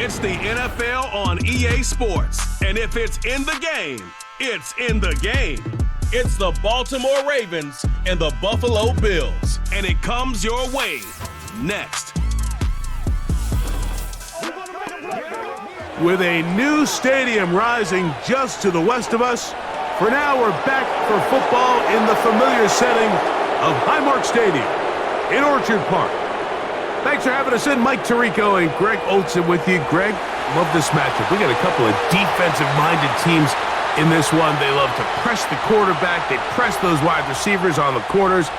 It's the NFL on EA Sports. And if it's in the game, it's in the game. It's the Baltimore Ravens and the Buffalo Bills. And it comes your way next. With a new stadium rising just to the west of us, for now we're back for football in the familiar setting of Highmark Stadium in Orchard Park. Thanks for having us in. Mike Tirico and Greg Olson with you. Greg, love this matchup. We got a couple of defensive-minded teams in this one. They love to press the quarterback. They press those wide receivers on the corners.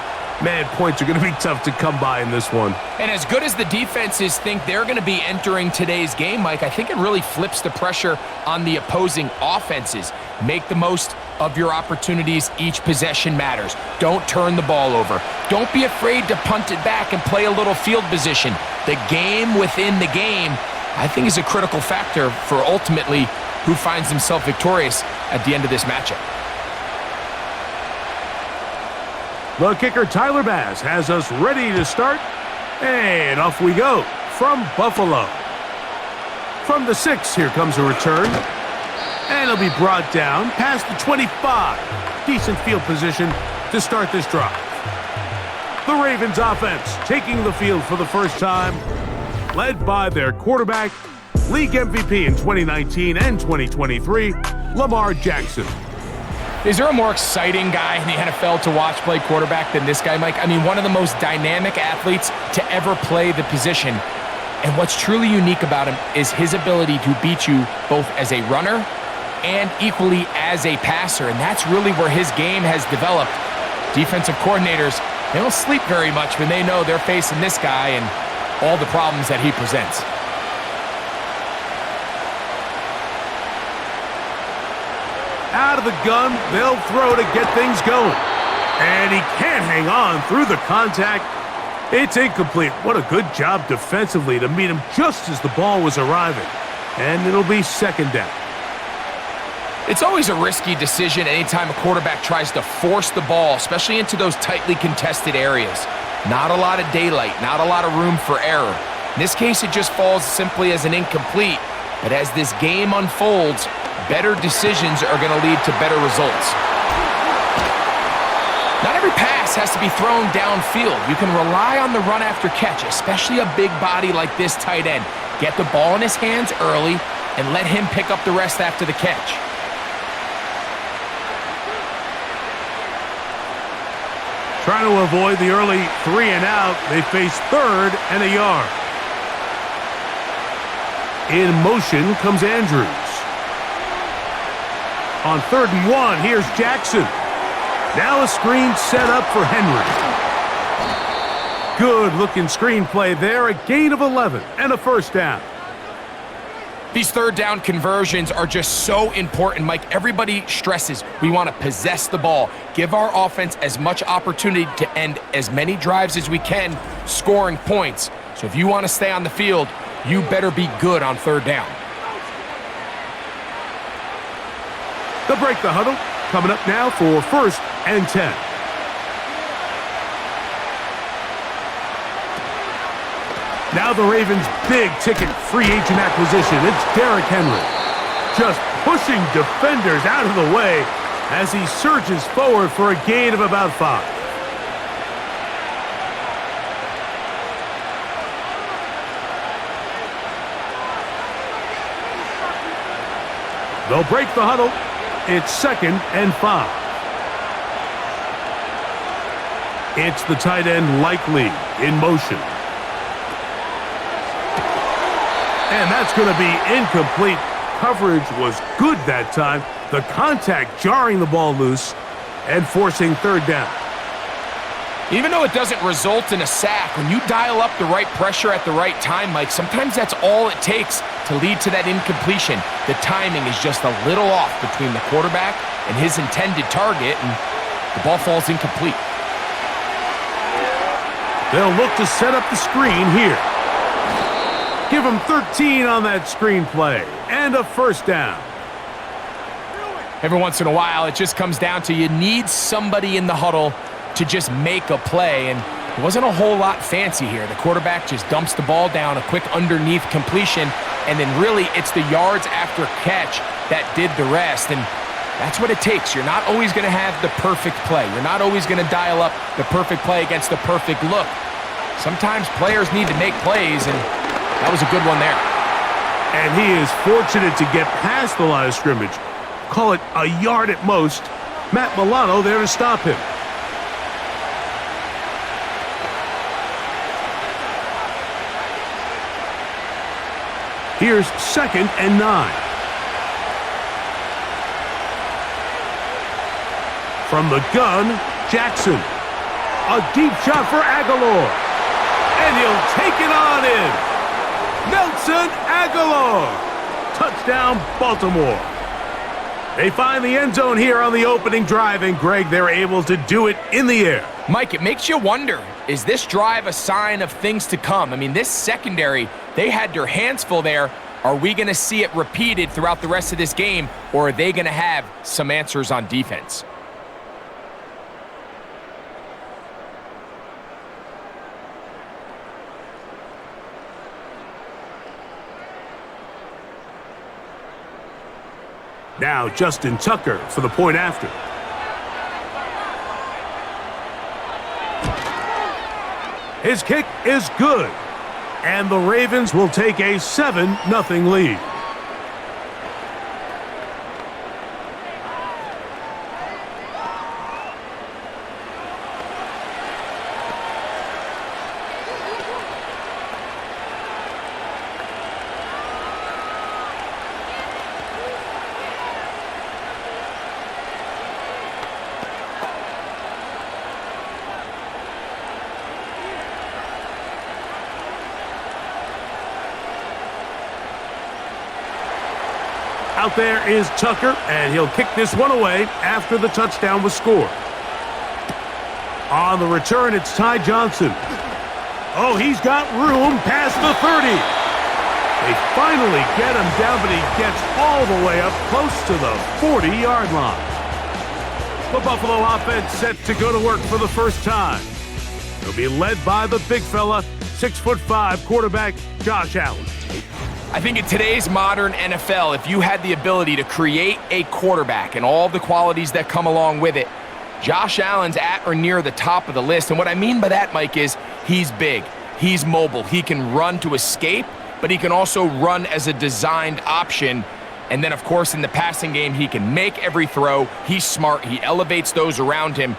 Man, points are going to be tough to come by in this one. And as good as the defenses think they're going to be entering today's game, Mike, I think it really flips the pressure on the opposing offenses. Make the most of your opportunities. Each possession matters. Don't turn the ball over. Don't be afraid to punt it back and play a little field position. The game within the game, I think, is a critical factor for ultimately who finds himself victorious at the end of this matchup. The kicker, Tyler Bass, has us ready to start. And off we go from Buffalo. From the 6, here comes a return. And it'll be brought down past the 25. Decent field position to start this drive. The Ravens offense taking the field for the first time, led by their quarterback, league MVP in 2019 and 2023, Lamar Jackson. Is there a more exciting guy in the NFL to watch play quarterback than this guy, Mike? I mean, one of the most dynamic athletes to ever play the position. And what's truly unique about him is his ability to beat you both as a runner and equally as a passer. And that's really where his game has developed. Defensive coordinators, they don't sleep very much when they know they're facing this guy and all the problems that he presents. Out of the gun, they'll throw to get things going. And he can't hang on through the contact. It's incomplete. What a good job defensively to meet him just as the ball was arriving. And it'll be second down. It's always a risky decision anytime a quarterback tries to force the ball, especially into those tightly contested areas. Not a lot of daylight, not a lot of room for error. In this case, it just falls simply as an incomplete. But as this game unfolds, better decisions are going to lead to better results. Not every pass has to be thrown downfield. You can rely on the run after catch, especially a big body like this tight end. Get the ball in his hands early and let him pick up the rest after the catch. Trying to avoid the early 3 and out, they face 3rd and a yard. In motion comes Andrews. On 3rd and 1, here's Jackson. Now a screen set up for Henry. Good-looking screenplay there, a gain of 11 and a first down. These third down conversions are just so important, Mike. Everybody stresses we want to possess the ball, give our offense as much opportunity to end as many drives as we can, scoring points. So if you want to stay on the field, you better be good on 3rd down. They'll break the huddle. Coming up now for 1st and 10. Now the Ravens' big-ticket free agent acquisition. It's Derrick Henry. Just pushing defenders out of the way as he surges forward for a gain of about 5. They'll break the huddle. It's 2nd and 5. It's the tight end Likely in motion. And that's going to be incomplete. Coverage was good that time. The contact jarring the ball loose and forcing 3rd down. Even though it doesn't result in a sack, when you dial up the right pressure at the right time, Mike, sometimes that's all it takes to lead to that incompletion. The timing is just a little off between the quarterback and his intended target, and the ball falls incomplete. They'll look to set up the screen here. Give him 13 on that screen play, and a first down. Every once in a while, it just comes down to you need somebody in the huddle to just make a play, and it wasn't a whole lot fancy here. The quarterback just dumps the ball down, a quick underneath completion, and then really it's the yards after catch that did the rest, and that's what it takes. You're not always going to have the perfect play. You're not always going to dial up the perfect play against the perfect look. Sometimes players need to make plays, and that was a good one there. And he is fortunate to get past the line of scrimmage. Call it a yard at most. Matt Milano there to stop him. Here's 2nd and 9. From the gun, Jackson. A deep shot for Aguilar. And he'll take it on in. Nelson Aguilar. Touchdown, Baltimore. They find the end zone here on the opening drive, and Greg, they're able to do it in the air. Mike, it makes you wonder, is this drive a sign of things to come? I mean, this secondary, they had their hands full there. Are we going to see it repeated throughout the rest of this game, or are they going to have some answers on defense? Now Justin Tucker for the point after. His kick is good. And the Ravens will take a 7-0 lead. Out there is Tucker, and he'll kick this one away after the touchdown was scored. On the return, it's Ty Johnson. Oh, he's got room past the 30. They finally get him down, but he gets all the way up close to the 40-yard line. The Buffalo offense set to go to work for the first time. They'll be led by the big fella, 6'5" quarterback Josh Allen. I think in today's modern NFL, if you had the ability to create a quarterback and all the qualities that come along with it, Josh Allen's at or near the top of the list. And what I mean by that, Mike, is he's big, he's mobile, he can run to escape, but he can also run as a designed option. And then, of course, in the passing game, he can make every throw. He's smart, he elevates those around him.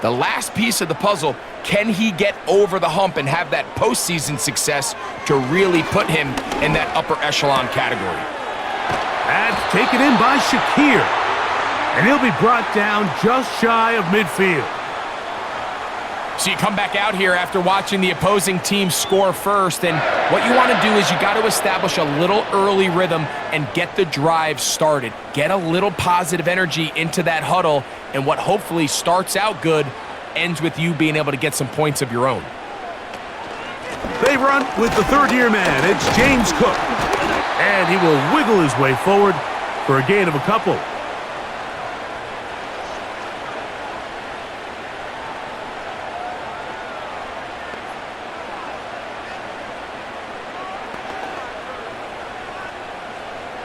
The last piece of the puzzle, can he get over the hump and have that postseason success to really put him in that upper echelon category? That's taken in by Shakir, and he'll be brought down just shy of midfield. So you come back out here after watching the opposing team score first, and what you want to do is you got to establish a little early rhythm and get the drive started. Get a little positive energy into that huddle, and what hopefully starts out good ends with you being able to get some points of your own. They run with the third-year man. It's James Cook, and he will wiggle his way forward for a gain of a couple.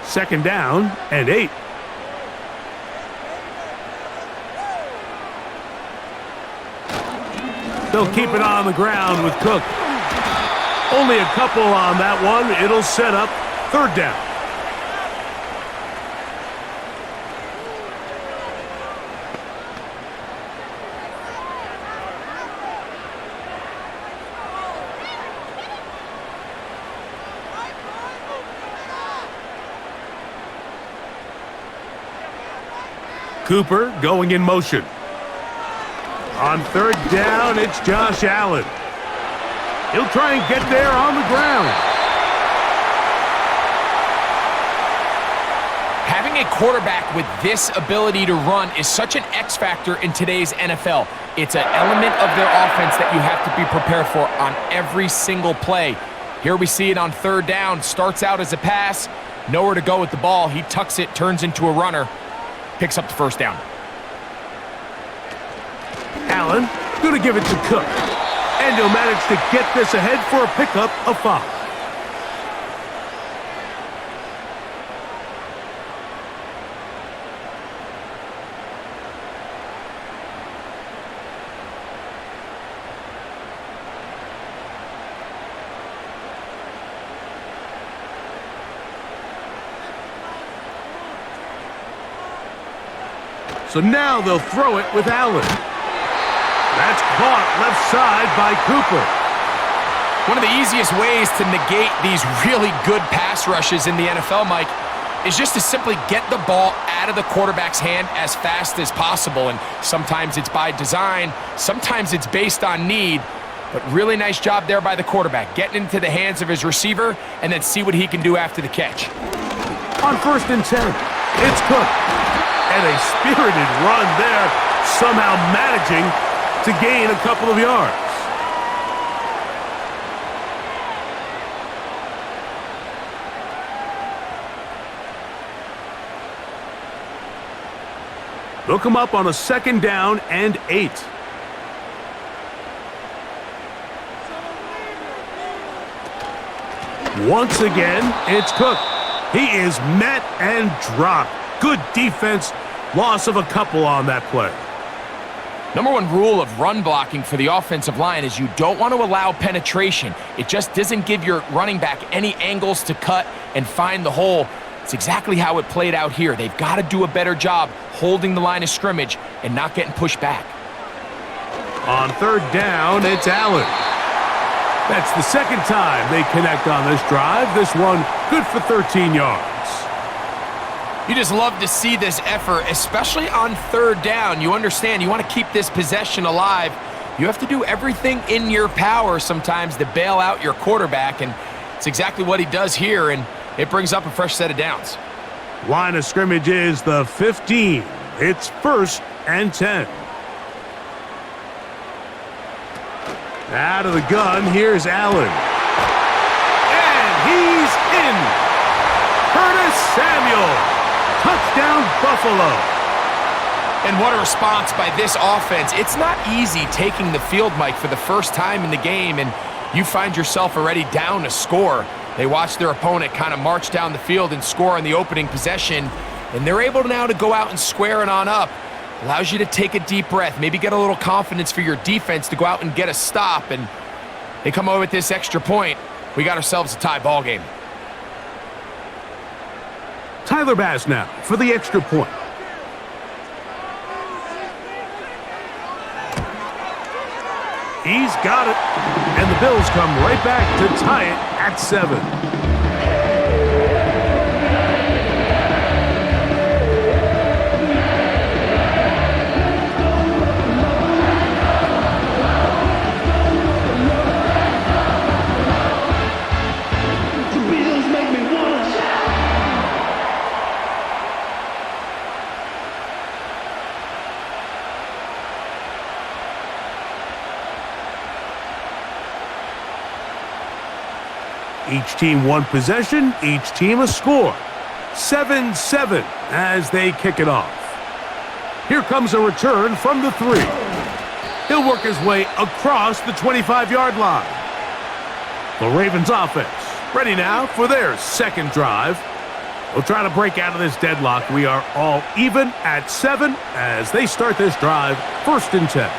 Second down and 8. They'll keep it on the ground with Cook. Only a couple on that one. It'll set up third down. Cooper going in motion. On third down, it's Josh Allen. He'll try and get there on the ground. Having a quarterback with this ability to run is such an X factor in today's NFL. It's an element of their offense that you have to be prepared for on every single play. Here we see it on third down. Starts out as a pass. Nowhere to go with the ball. He tucks it, turns into a runner. Picks up the first down. Allen going to give it to Cook. And he'll manage to get this ahead for a pickup of 5. So now they'll throw it with Allen. That's caught left side by Cooper. One of the easiest ways to negate these really good pass rushes in the NFL, Mike, is just to simply get the ball out of the quarterback's hand as fast as possible. And sometimes it's by design, sometimes it's based on need. But really nice job there by the quarterback, getting into the hands of his receiver and then see what he can do after the catch. On 1st and 10, it's Cook. And a spirited run there, somehow managing to gain a couple of yards. They'll come up on a 2nd down and 8. Once again, it's Cook. He is met and dropped. Good defense. Loss of a couple on that play. Number one rule of run blocking for the offensive line is you don't want to allow penetration. It just doesn't give your running back any angles to cut and find the hole. It's exactly how it played out here. They've got to do a better job holding the line of scrimmage and not getting pushed back. On 3rd down, it's Allen. That's the 2nd time they connect on this drive. This one good for 13 yards. You just love to see this effort, especially on 3rd down. You understand, you want to keep this possession alive. You have to do everything in your power sometimes to bail out your quarterback, and it's exactly what he does here, and it brings up a fresh set of downs. Line of scrimmage is the 15. It's 1st and 10. Out of the gun, here's Allen. And he's in. Curtis Samuel. Touchdown, Buffalo. And what a response by this offense. It's not easy taking the field, Mike, for the first time in the game, and you find yourself already down a score. They watch their opponent kind of march down the field and score on the opening possession, and they're able now to go out and square it on up. Allows you to take a deep breath, maybe get a little confidence for your defense to go out and get a stop, and they come away with this extra point. We got ourselves a tie ball game. Tyler Bass now for the extra point. He's got it. And the Bills come right back to tie it at 7. Each team one possession, each team a score. 7-7 as they kick it off. Here comes a return from the 3. He'll work his way across the 25-yard line. The Ravens offense ready now for their 2nd drive. They'll try to break out of this deadlock. We are all even at 7 as they start this drive, 1st and 10.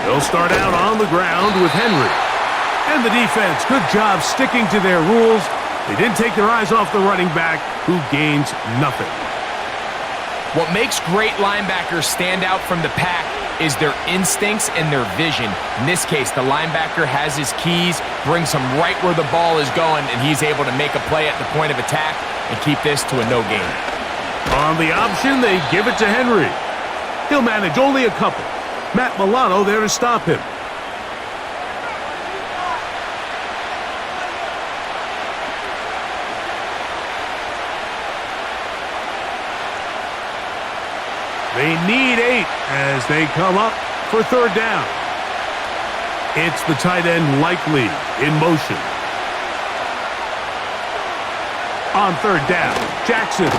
They'll start out on the ground with Henry. And the defense, good job sticking to their rules. They didn't take their eyes off the running back, who gains nothing. What makes great linebackers stand out from the pack is their instincts and their vision. In this case, the linebacker has his keys, brings him right where the ball is going, and he's able to make a play at the point of attack and keep this to a no gain. On the option, they give it to Henry. He'll manage only a couple. Matt Milano there to stop him. They need 8 as they come up for 3rd down. It's the tight end Likely in motion. On 3rd down, Jackson.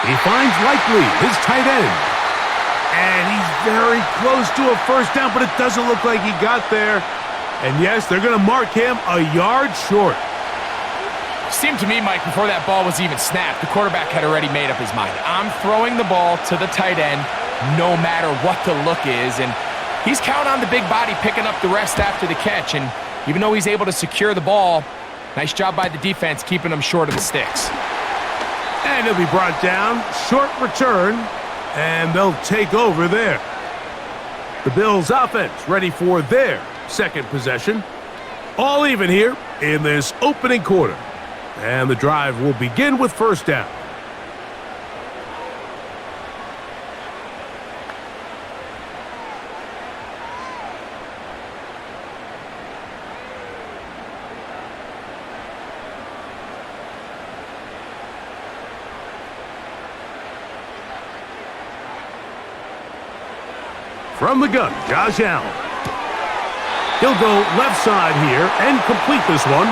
He finds Likely, his tight end. And he's very close to a 1st down, but it doesn't look like he got there. And yes, they're going to mark him a yard short. seemed to me, Mike, before that ball was even snapped, the quarterback had already made up his mind. I'm throwing the ball to the tight end no matter what the look is, and he's counting on the big body picking up the rest after the catch, and even though he's able to secure the ball, nice job by the defense keeping him short of the sticks. And he'll be brought down, short return, and they'll take over there. The Bills offense ready for their second possession. All even here in this opening quarter. And the drive will begin with first down. From the gun, Josh Allen. He'll go left side here and complete this one.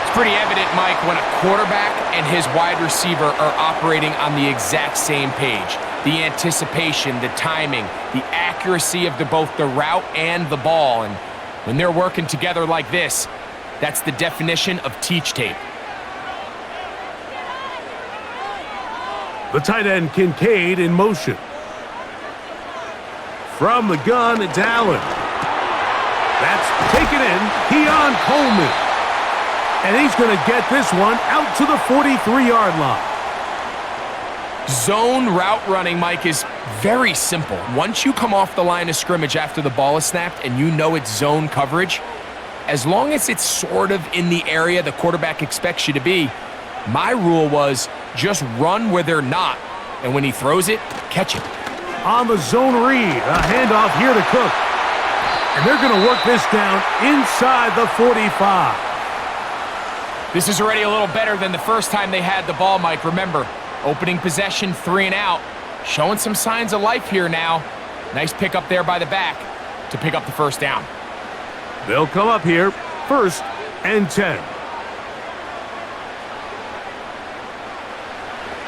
It's pretty evident, Mike, when a quarterback and his wide receiver are operating on the exact same page. The anticipation, the timing, the accuracy of both the route and the ball. And when they're working together like this, that's the definition of teach tape. The tight end Kincaid in motion. From the gun, it's Allen. That's taken in. Keon Coleman. And he's going to get this one out to the 43-yard line. Zone route running, Mike, is very simple. Once you come off the line of scrimmage after the ball is snapped and you know it's zone coverage, as long as it's sort of in the area the quarterback expects you to be, my rule was just run where they're not. And when he throws it, catch it. On the zone read, a handoff here to Cook. And they're going to work this down inside the 45. This is already a little better than the first time they had the ball, Mike. Remember, opening possession, 3 and out. Showing some signs of life here now. Nice pick up there by the back to pick up the first down. They'll come up here, 1st and 10.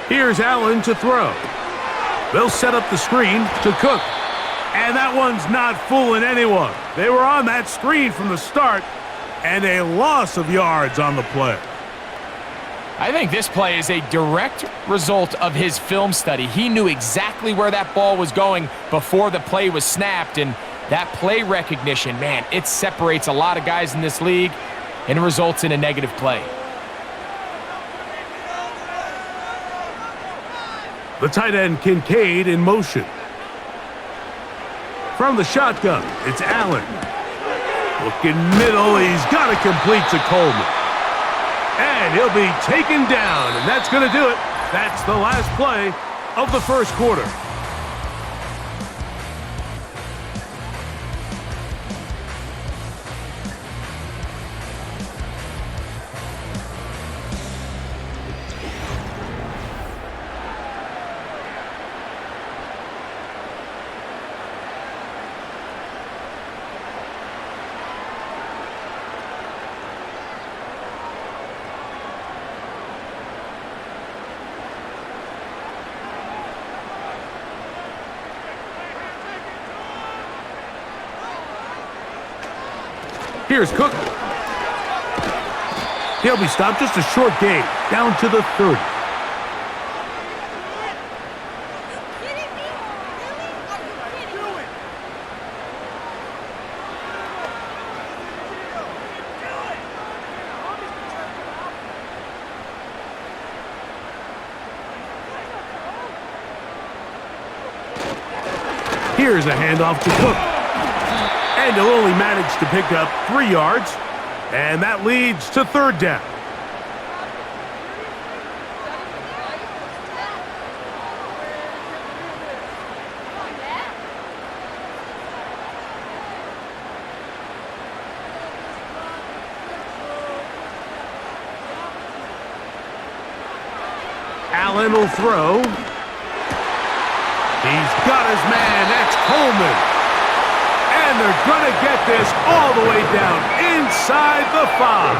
Here's Allen to throw. They'll set up the screen to Cook. And that one's not fooling anyone. They were on that screen from the start, and a loss of yards on the play. I think this play is a direct result of his film study. He knew exactly where that ball was going before the play was snapped, and that play recognition, man, it separates a lot of guys in this league and results in a negative play. The tight end Kincaid in motion. From the shotgun, it's Allen. Looking middle, he's got to complete to Coleman. And he'll be taken down, and that's going to do it. That's the last play of the first quarter. Here's Cook. He'll be stopped, just a short gain, down to the 30. Here's a handoff to Cook. And he'll only manage to pick up 3 yards, and that leads to 3rd down. Allen will throw. He's got his man. That's Coleman. And they're going to get this all the way down inside the 5.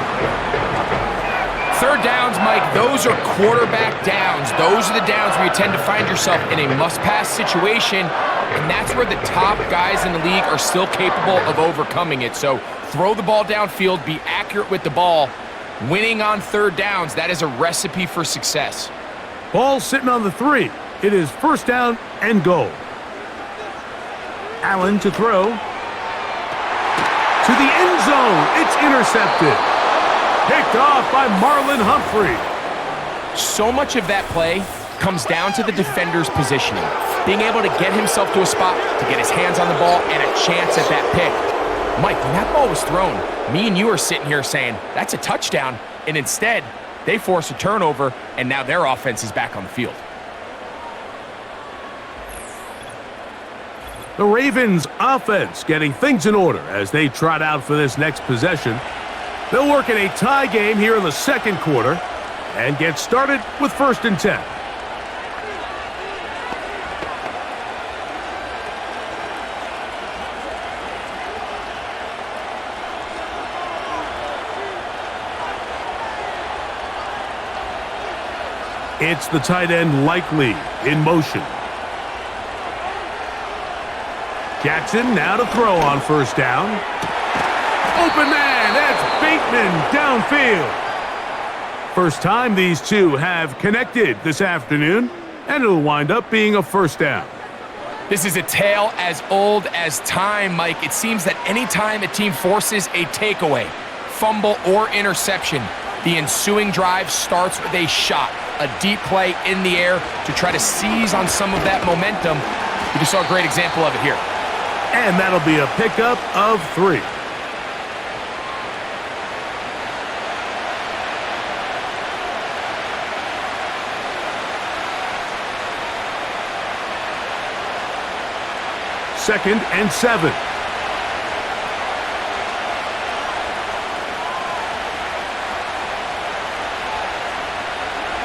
3rd downs, Mike, those are quarterback downs. Those are the downs where you tend to find yourself in a must-pass situation, and that's where the top guys in the league are still capable of overcoming it. So throw the ball downfield, be accurate with the ball, Winning on third downs, that is a recipe for success. Ball sitting on the 3. It is first down and goal. Allen to throw. To the end zone. It's intercepted. Picked off by Marlon Humphrey. So much of that play comes down to the defender's positioning. Being able to get himself to a spot, to get his hands on the ball, and a chance at that pick. Mike, when that ball was thrown, me and you are sitting here saying, that's a touchdown, and instead, they force a turnover, and now their offense is back on the field. The Ravens offense getting things in order as they trot out for this next possession. They'll work in a tie game here in the second quarter and get started with 1st and 10. It's the tight end Likely in motion. Jackson now to throw on first down. Open man, that's Bateman downfield. First time these two have connected this afternoon, and it'll wind up being a first down. This is a tale as old as time, Mike. It seems that anytime a team forces a takeaway, fumble, or interception, the ensuing drive starts with a shot, a deep play in the air to try to seize on some of that momentum. We just saw a great example of it here. And that'll be a pickup of 3. Second and 7.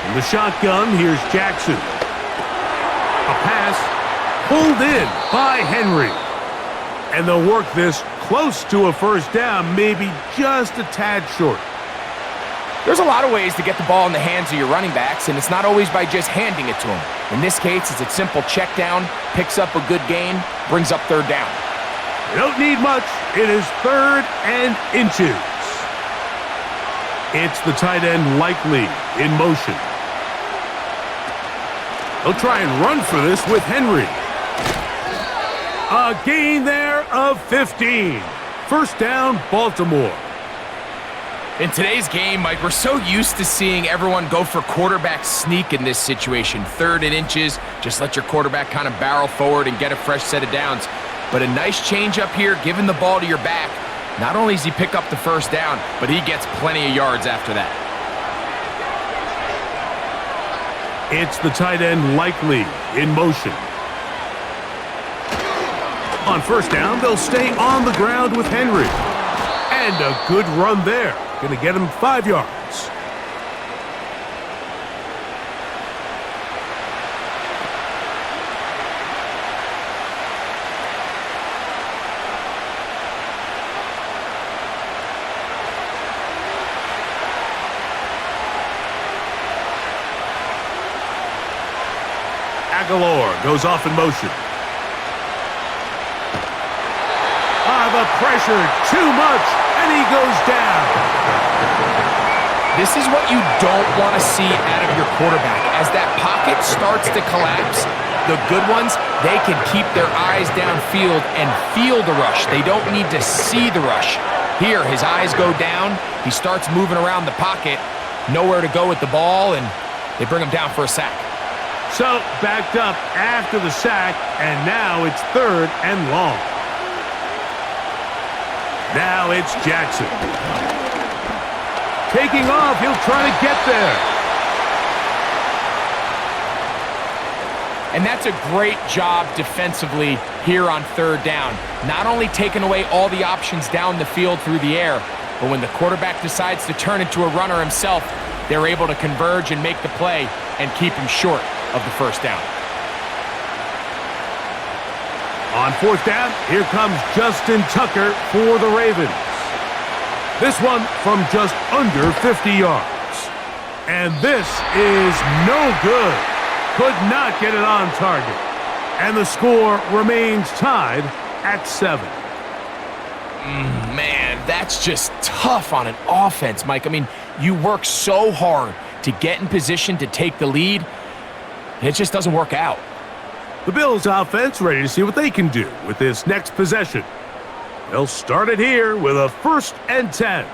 In the shotgun, here's Jackson. A pass pulled in by Henry. And they'll work this close to a first down, maybe just a tad short. There's a lot of ways to get the ball in the hands of your running backs, and it's not always by just handing it to them. In this case, it's a simple check down, picks up a good gain, brings up third down. You don't need much. It is 3rd and inches. It's the tight end Likely in motion. They'll try and run for this with Henry. A gain there of 15. First down, Baltimore. In today's game, Mike, we're so used to seeing everyone go for quarterback sneak in this situation. 3rd and inches, just let your quarterback kind of barrel forward and get a fresh set of downs. But a nice change up here, giving the ball to your back. Not only does he pick up the first down, but he gets plenty of yards after that. It's the tight end Likely in motion. On first down, they'll stay on the ground with Henry. And a good run there. Going to get him 5 yards. Aguilar goes off in motion. The pressure, too much, and he goes down. This is what you don't want to see out of your quarterback. As that pocket starts to collapse, the good ones, they can keep their eyes downfield and feel the rush. They don't need to see the rush. Here, his eyes go down. He starts moving around the pocket, nowhere to go with the ball, and they bring him down for a sack. So, backed up after the sack, and now it's 3rd and long. Now it's Jackson. Taking off, he'll try to get there. And that's a great job defensively here on 3rd down. Not only taking away all the options down the field through the air, but when the quarterback decides to turn into a runner himself, they're able to converge and make the play and keep him short of the first down. On 4th down, here comes Justin Tucker for the Ravens. This one from just under 50 yards. And this is no good. Could not get it on target. And the score remains tied at 7. Man, that's just tough on an offense, Mike. I mean, you work so hard to get in position to take the lead, and it just doesn't work out. The Bills offense ready to see what they can do with this next possession. They'll start it here with a 1st and 10.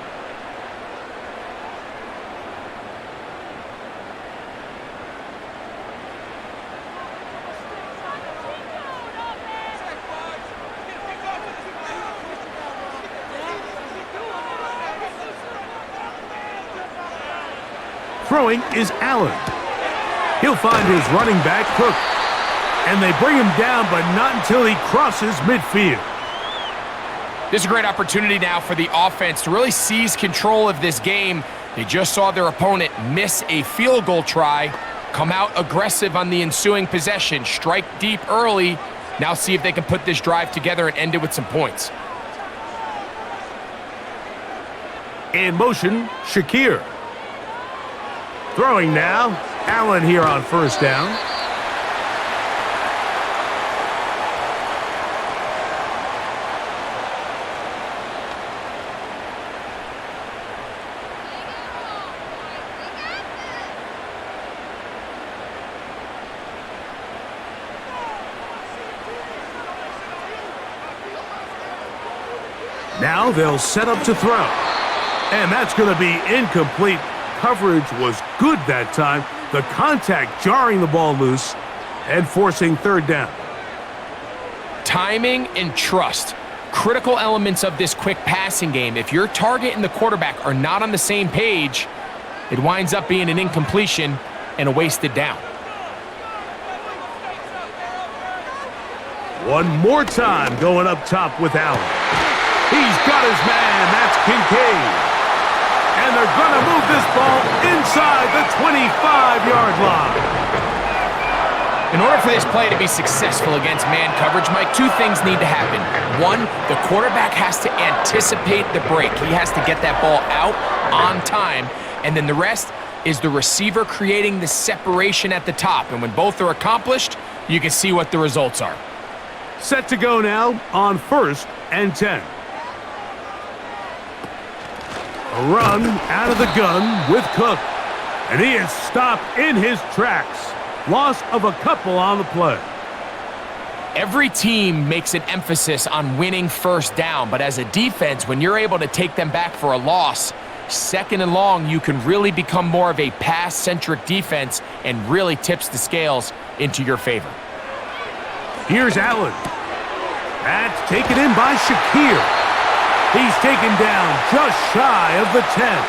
Throwing is Allen. He'll find his running back, Cook. And they bring him down, but not until he crosses midfield. This is a great opportunity now for the offense to really seize control of this game. They just saw their opponent miss a field goal try, come out aggressive on the ensuing possession, strike deep early. Now see if they can put this drive together and end it with some points. In motion, Shakir. Throwing now, Allen here on 1st down. Now they'll set up to throw. And that's going to be incomplete. Coverage was good that time. The contact jarring the ball loose and forcing 3rd down. Timing and trust, critical elements of this quick passing game. If your target and the quarterback are not on the same page, it winds up being an incompletion and a wasted down. One more time going up top with Allen. He's got his man. That's Kincaid. And they're going to move this ball inside the 25-yard line. In order for this play to be successful against man coverage, Mike, 2 things need to happen. 1, the quarterback has to anticipate the break. He has to get that ball out on time. And then the rest is the receiver creating the separation at the top. And when both are accomplished, you can see what the results are. Set to go now on 1st and 10. A run out of the gun with Cook. And he is stopped in his tracks. Loss of a couple on the play. Every team makes an emphasis on winning 1st down, but as a defense, when you're able to take them back for a loss, 2nd and long, you can really become more of a pass-centric defense and really tips the scales into your favor. Here's Allen. That's taken in by Shakir. He's taken down just shy of the 10.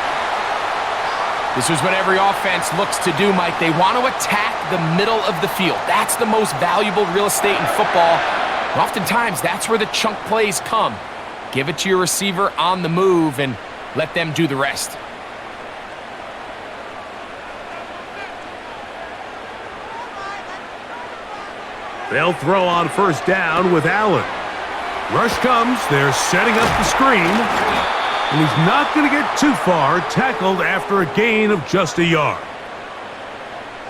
This is what every offense looks to do, Mike. They want to attack the middle of the field. That's the most valuable real estate in football. And oftentimes, that's where the chunk plays come. Give it to your receiver on the move and let them do the rest. They'll throw on 1st down with Allen. Rush comes. They're setting up the screen. And he's not going to get too far, tackled after a gain of just a yard.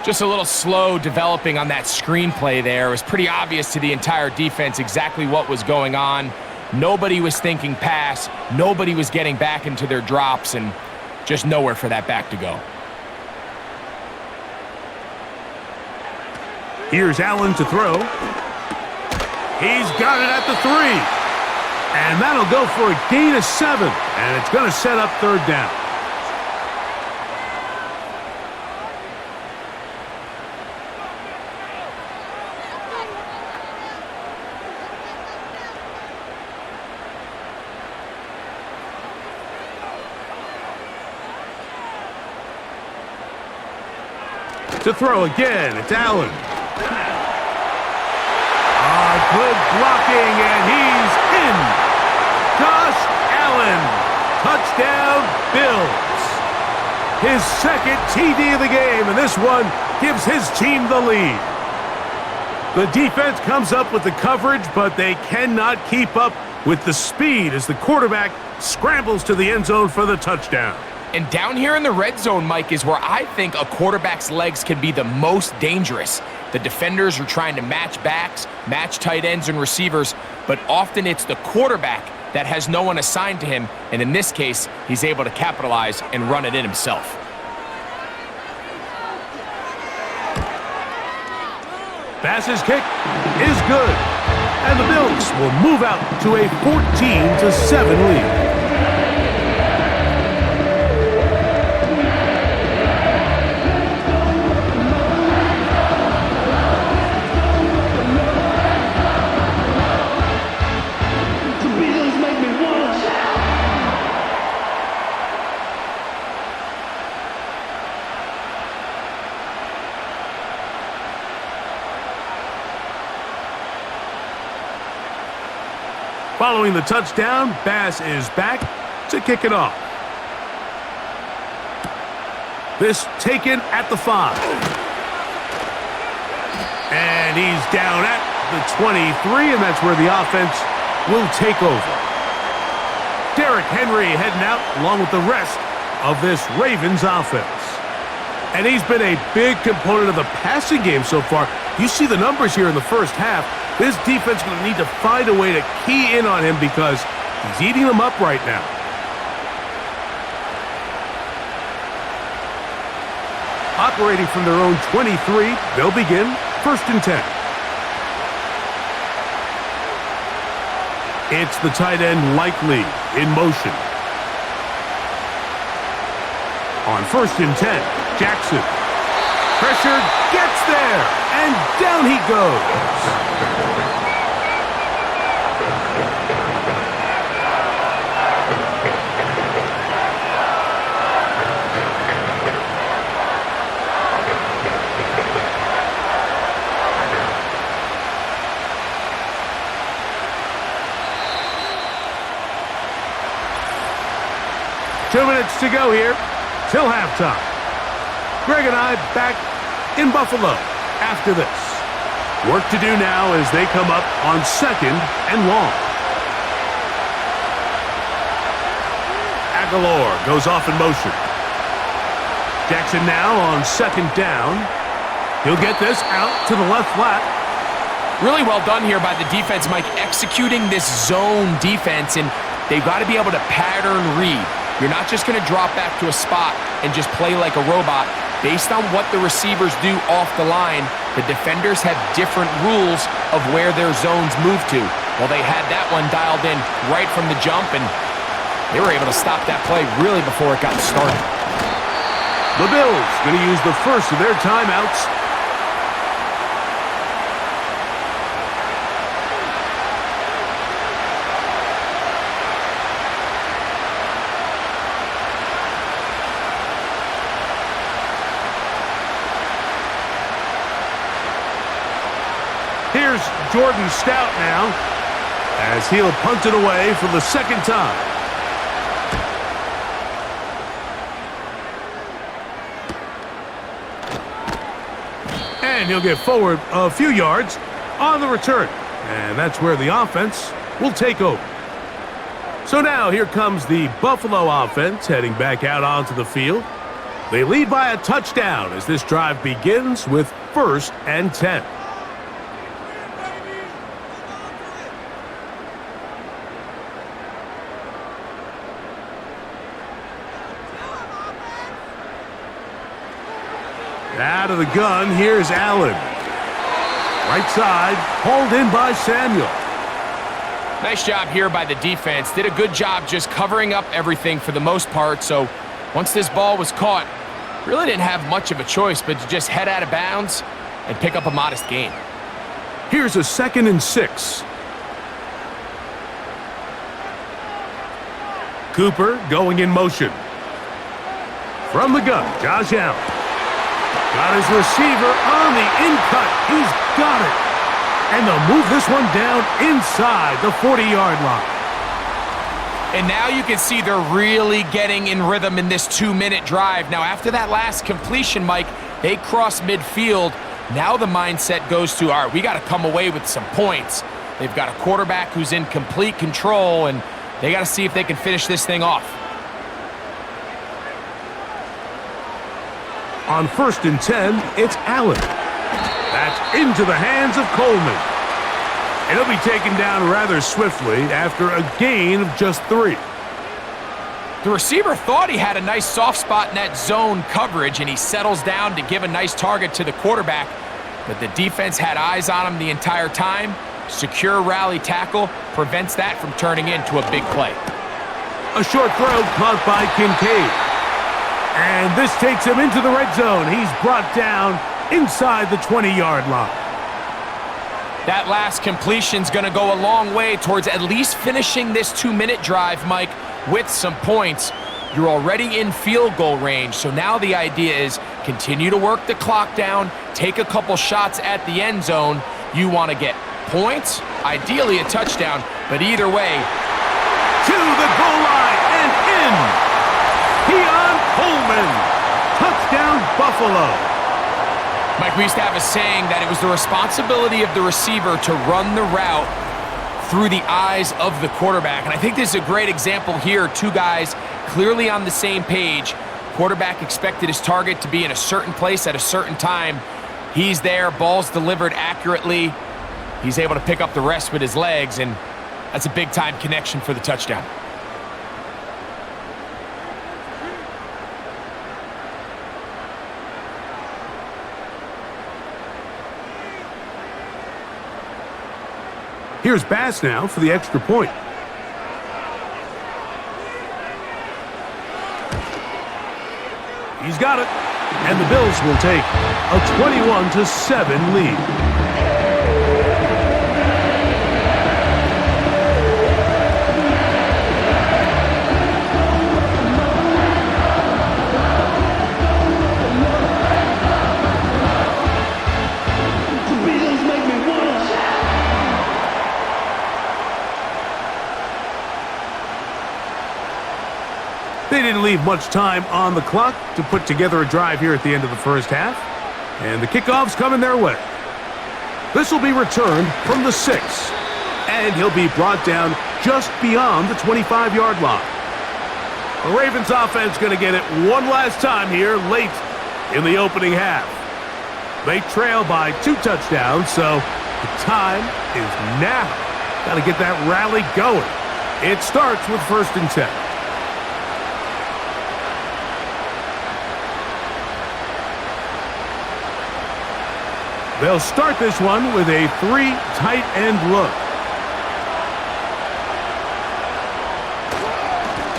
Just a little slow developing on that screenplay there. It was pretty obvious to the entire defense exactly what was going on. Nobody was thinking pass. Nobody was getting back into their drops, and just nowhere for that back to go. Here's Allen to throw. He's got it at the 3. And that'll go for a gain of 7. And it's going to set up 3rd down. To throw again, it's Allen. Good blocking, and he's in. Josh Allen, touchdown Bills. His 2nd TD of the game, and this one gives his team the lead. The defense comes up with the coverage, but they cannot keep up with the speed as the quarterback scrambles to the end zone for the touchdown. And down here in the red zone, Mike, is where I think a quarterback's legs can be the most dangerous. The defenders are trying to match backs, match tight ends and receivers, but often it's the quarterback that has no one assigned to him, and in this case, he's able to capitalize and run it in himself. Pass's kick is good, and the Bills will move out to a 14-7 lead. Following the touchdown, Bass is back to kick it off. This taken at the 5. And he's down at the 23, and that's where the offense will take over. Derrick Henry heading out along with the rest of this Ravens offense. And he's been a big component of the passing game so far. You see the numbers here in the first half. This defense is going to need to find a way to key in on him because he's eating them up right now. Operating from their own 23, they'll begin 1st and 10. It's the tight end Likely in motion. On 1st and 10, Jackson. Pressured, gets there, and down he goes. 2 minutes to go here till halftime. Greg and I back in Buffalo after this. Work to do now as they come up on 2nd and long. Aguilar goes off in motion. Jackson now on 2nd down. He'll get this out to the left flat. Really well done here by the defense, Mike, executing this zone defense, and they've got to be able to pattern read. You're not just going to drop back to a spot and just play like a robot. Based on what the receivers do off the line, the defenders have different rules of where their zones move to. Well, they had that one dialed in right from the jump, and they were able to stop that play really before it got started. The Bills going to use the first of their timeouts. Here's Jordan Stout now as he'll punt it away for the 2nd time. And he'll get forward a few yards on the return. And that's where the offense will take over. So now here comes the Buffalo offense heading back out onto the field. They lead by a touchdown as this drive begins with 1st and 10. Out of the gun, here's Allen. Right side, hauled in by Samuel. Nice job here by the defense. Did a good job just covering up everything for the most part. So once this ball was caught, really didn't have much of a choice but to just head out of bounds and pick up a modest gain. Here's a 2nd and 6. Cooper going in motion. From the gun, Josh Allen. Got his receiver on the in-cut. He's got it. And they'll move this one down inside the 40-yard line. And now you can see they're really getting in rhythm in this 2-minute drive. Now, after that last completion, Mike, they cross midfield. Now the mindset goes to, all right, we got to come away with some points. They've got a quarterback who's in complete control, and they got to see if they can finish this thing off. On 1st and 10, it's Allen. That's into the hands of Coleman. And he'll be taken down rather swiftly after a gain of just 3. The receiver thought he had a nice soft spot in that zone coverage, and he settles down to give a nice target to the quarterback. But the defense had eyes on him the entire time. Secure rally tackle prevents that from turning into a big play. A short throw caught by Kincaid. And this takes him into the red zone. He's brought down inside the 20-yard line. That last completion's going to go a long way towards at least finishing this 2-minute drive, Mike, with some points. You're already in field goal range, so now the idea is continue to work the clock down, take a couple shots at the end zone. You want to get points, ideally a touchdown, but either way. To the goal line and in. Keon Coleman. Touchdown, Buffalo. Mike, we used to have a saying that it was the responsibility of the receiver to run the route through the eyes of the quarterback. And I think this is a great example here. Two guys clearly on the same page. Quarterback expected his target to be in a certain place at a certain time. He's there, ball's delivered accurately. He's able to pick up the rest with his legs, and that's a big-time connection for the touchdown. Here's Bass now for the extra point. He's got it. And the Bills will take a 21-7 lead. They didn't leave much time on the clock to put together a drive here at the end of the first half. And the kickoff's coming their way. This will be returned from the 6. And he'll be brought down just beyond the 25-yard line. The Ravens offense going to get it one last time here late in the opening half. They trail by 2 touchdowns, so the time is now. Got to get that rally going. It starts with 1st and 10. They'll start this one with a 3 tight end look.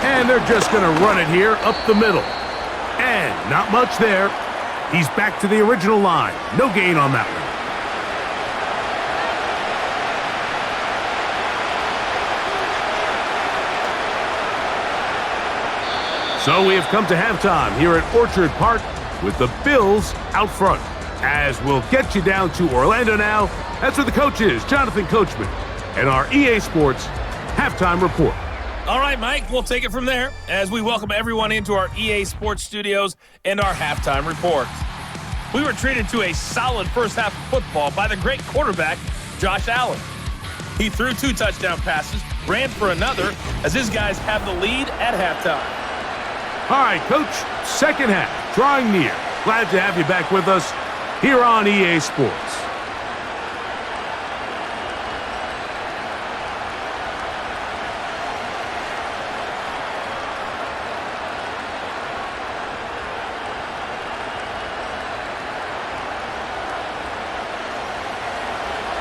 And they're just going to run it here up the middle. And not much there. He's back to the original line. No gain on that one. So we have come to halftime here at Orchard Park with the Bills out front. As we'll get you down to Orlando now. That's where the coach is, Jonathan Coachman, and our EA Sports Halftime Report. All right, Mike, we'll take it from there as we welcome everyone into our EA Sports studios and our Halftime Report. We were treated to a solid first half of football by the great quarterback, Josh Allen. He threw 2 touchdown passes, ran for another, as his guys have the lead at halftime. All right, Coach, second half, drawing near. Glad to have you back with us here on EA Sports.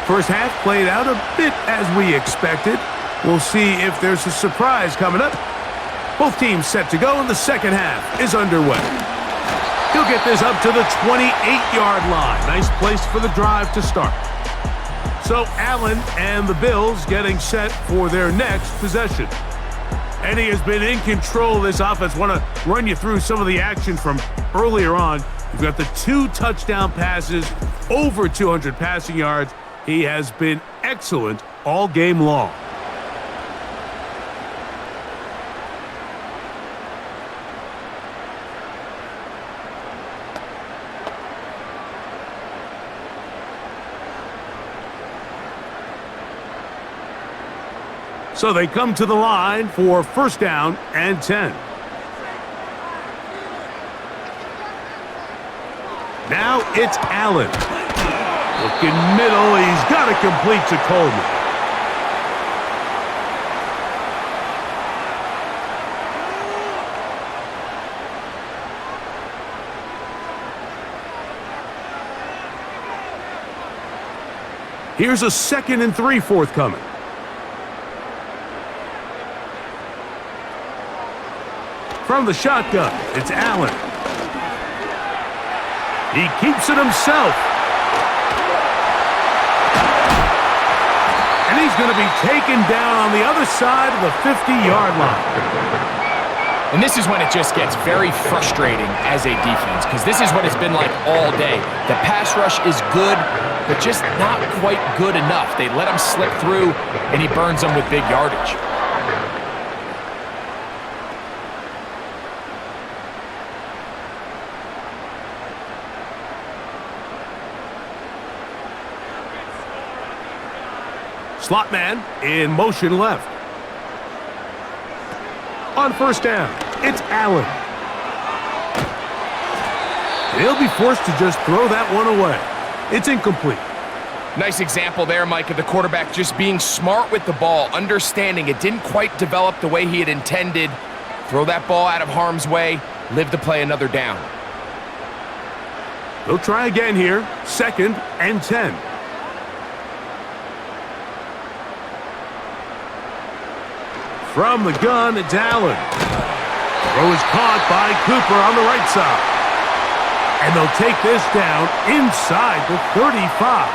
First half played out a bit as we expected. We'll see if there's a surprise coming up. Both teams set to go, and the second half is underway. He'll get this up to the 28-yard line. Nice place for the drive to start. So Allen and the Bills getting set for their next possession. And he has been in control of this offense. Want to run you through some of the action from earlier on. You've got the 2 touchdown passes, over 200 passing yards. He has been excellent all game long. So they come to the line for 1st down and 10. Now it's Allen. Looking middle, he's got to complete to Coleman. Here's a 2nd and 3 forthcoming. From the shotgun, it's Allen. He keeps it himself. And he's going to be taken down on the other side of the 50-yard line. And this is when it just gets very frustrating as a defense, because this is what it's been like all day. The pass rush is good, but just not quite good enough. They let him slip through, and he burns them with big yardage. Slot man in motion left. On first down, it's Allen. He'll be forced to just throw that one away. It's incomplete. Nice example there, Mike, of the quarterback just being smart with the ball, understanding it didn't quite develop the way he had intended. Throw that ball out of harm's way, live to play another down. He'll try again here, 2nd and 10. From the gun, it's Allen. Throw is caught by Cooper on the right side. And they'll take this down inside the 35.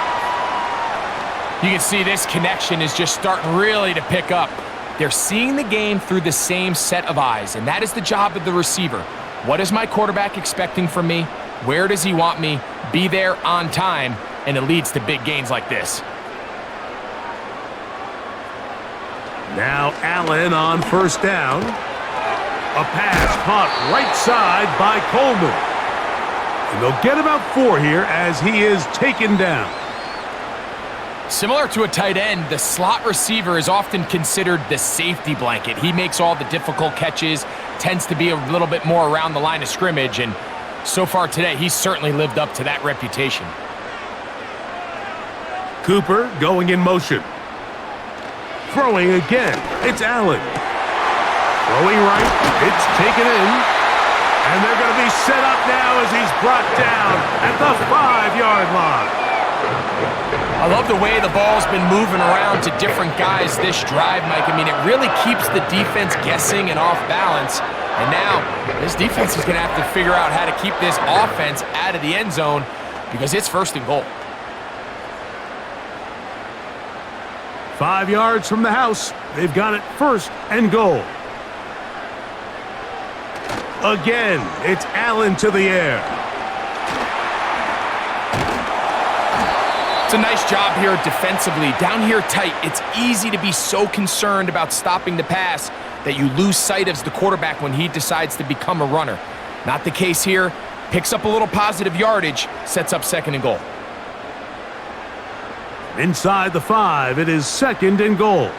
You can see this connection is just starting really to pick up. They're seeing the game through the same set of eyes, and that is the job of the receiver. What is my quarterback expecting from me? Where does he want me? Be there on time, and it leads to big gains like this. Now Allen on first down. A pass caught right side by Coleman. And they'll get about 4 here as he is taken down. Similar to a tight end, the slot receiver is often considered the safety blanket. He makes all the difficult catches, tends to be a little bit more around the line of scrimmage, and so far today, he's certainly lived up to that reputation. Cooper going in motion. Throwing again, it's Allen. Throwing right, it's taken in. And they're going to be set up now as he's brought down at the 5-yard line. I love the way the ball's been moving around to different guys this drive, Mike. I mean, it really keeps the defense guessing and off balance. And now, this defense is going to have to figure out how to keep this offense out of the end zone because it's 1st and goal. 5 yards from the house. They've got it 1st and goal. Again, it's Allen to the air. It's a nice job here defensively. Down here tight, it's easy to be so concerned about stopping the pass that you lose sight of the quarterback when he decides to become a runner. Not the case here. Picks up a little positive yardage, sets up 2nd and goal. Inside the 5, it is 2nd and goal.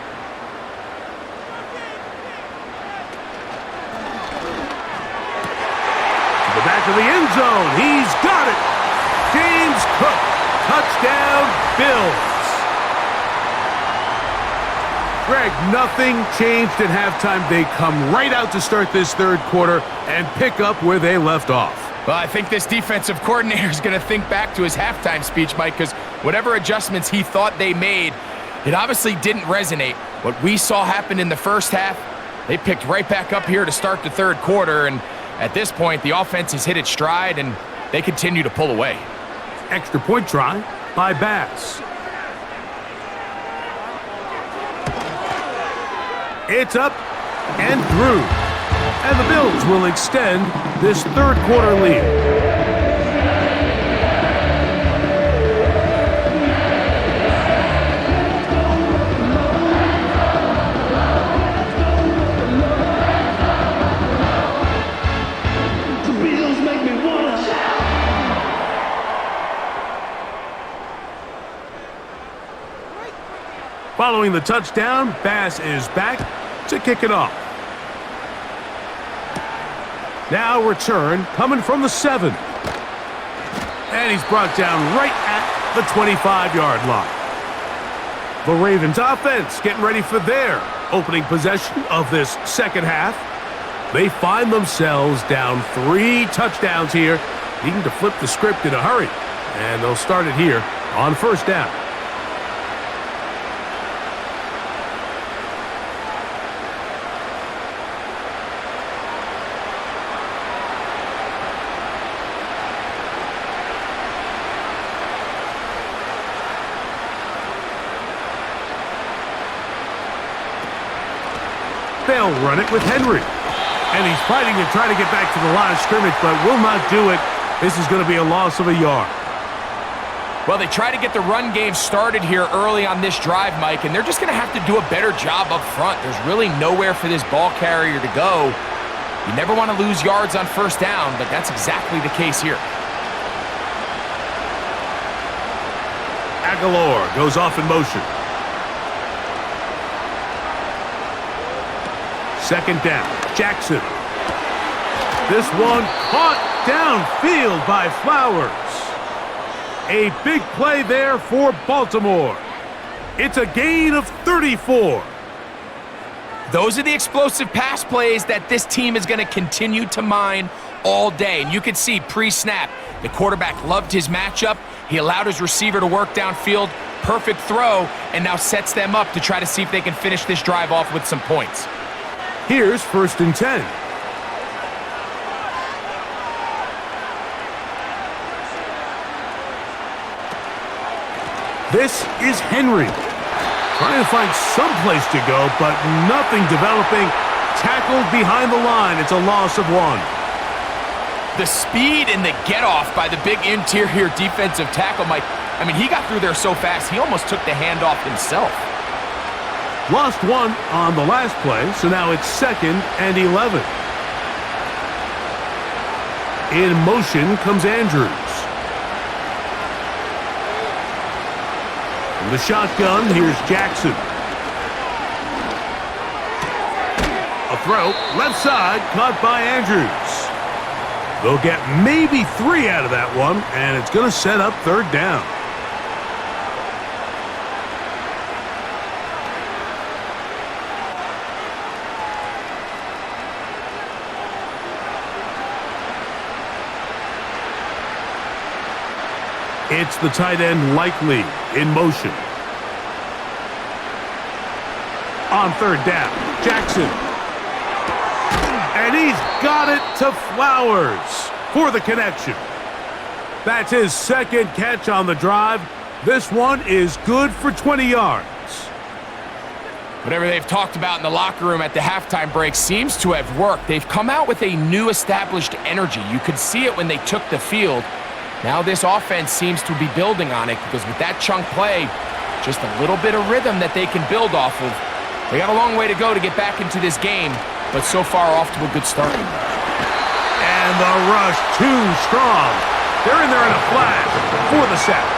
To the back of the end zone, he's got it. James Cook, touchdown Bills. Greg, nothing changed at halftime. They come right out to start this 3rd quarter and pick up where they left off. Well, I think this defensive coordinator is going to think back to his halftime speech, Mike, because whatever adjustments he thought they made, it obviously didn't resonate. What we saw happen in the first half, they picked right back up here to start the 3rd quarter, and at this point, the offense has hit its stride, and they continue to pull away. Extra point try by Bass. It's up and through. And the Bills will extend this 3rd quarter lead. The Bills make me wanna shout. Following the touchdown, Bass is back to kick it off. Now return coming from the 7. And he's brought down right at the 25-yard line. The Ravens offense getting ready for their opening possession of this 2nd half. They find themselves down 3 touchdowns here, needing to flip the script in a hurry. And they'll start it here on 1st down. They'll run it with Henry. And he's fighting to try to get back to the line of scrimmage, but will not do it. This is going to be a loss of a yard. Well, they try to get the run game started here early on this drive, Mike, and they're just going to have to do a better job up front. There's really nowhere for this ball carrier to go. You never want to lose yards on first down, but that's exactly the case here. Aguilar goes off in motion. Second down, Jackson. This one caught downfield by Flowers. A big play there for Baltimore. It's a gain of 34. Those are the explosive pass plays that this team is going to continue to mine all day. And you can see pre-snap, the quarterback loved his matchup. He allowed his receiver to work downfield. Perfect throw, and now sets them up to try to see if they can finish this drive off with some points. Here's 1st and 10. This is Henry. Trying to find some place to go, but nothing developing. Tackled behind the line. It's a loss of 1. The speed and the get-off by the big interior defensive tackle, Mike. I mean, he got through there so fast, he almost took the handoff himself. Lost 1 on the last play, so now it's 2nd and 11. In motion comes Andrews. From the shotgun, here's Jackson. A throw, left side, caught by Andrews. They'll get maybe 3 out of that one, and it's going to set up 3rd down. It's the tight end Likely in motion. On 3rd down, Jackson. And he's got it to Flowers for the connection. That's his 2nd catch on the drive. This one is good for 20 yards. Whatever they've talked about in the locker room at the halftime break seems to have worked. They've come out with a new established energy. You could see it when they took the field. Now this offense seems to be building on it because with that chunk play, just a little bit of rhythm that they can build off of. They got a long way to go to get back into this game, but so far off to a good start. And the rush too strong. They're in there in a flash for the sack.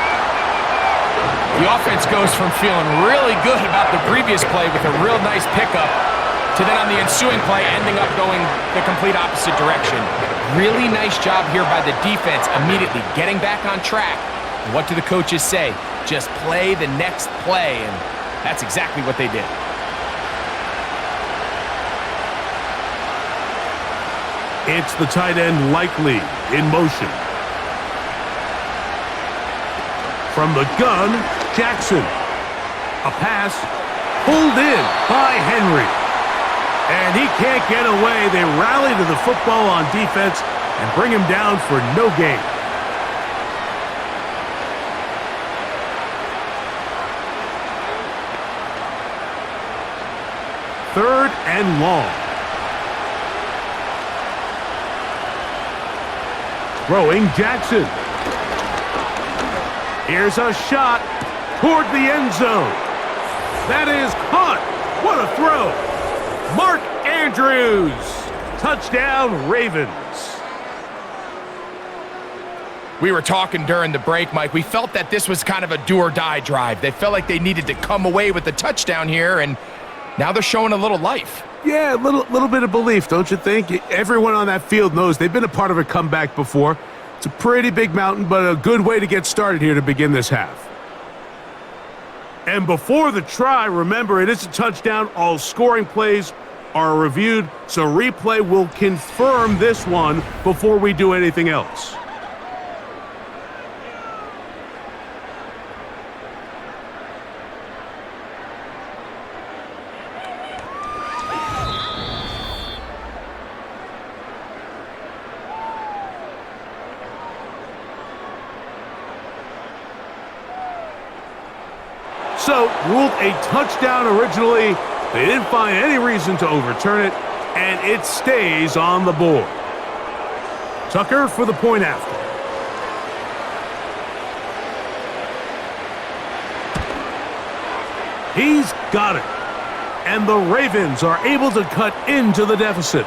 The offense goes from feeling really good about the previous play with a real nice pickup to then on the ensuing play ending up going the complete opposite direction. Really nice job here by the defense immediately getting back on track. And what do the coaches say? Just play the next play, and that's exactly what they did. It's the tight end Likely in motion. From the gun, Jackson. A pass pulled in by Henry. And he can't get away. They rally to the football on defense and bring him down for no gain. Third and long. Throwing Jackson. Here's a shot toward the end zone. That is caught. What a throw. Mark Andrews. Touchdown, Ravens. We were talking during the break, Mike. We felt that this was kind of a do-or-die drive. They felt like they needed to come away with the touchdown here, and now they're showing a little life. Yeah, a little bit of belief, don't you think? Everyone on that field knows they've been a part of a comeback before. It's a pretty big mountain, but a good way to get started here to begin this half. And before the try, remember, it is a touchdown. All scoring plays are reviewed, so replay will confirm this one before we do anything else. So, ruled a touchdown originally. They didn't find any reason to overturn it, and it stays on the board. Tucker for the point after. He's got it. And the Ravens are able to cut into the deficit.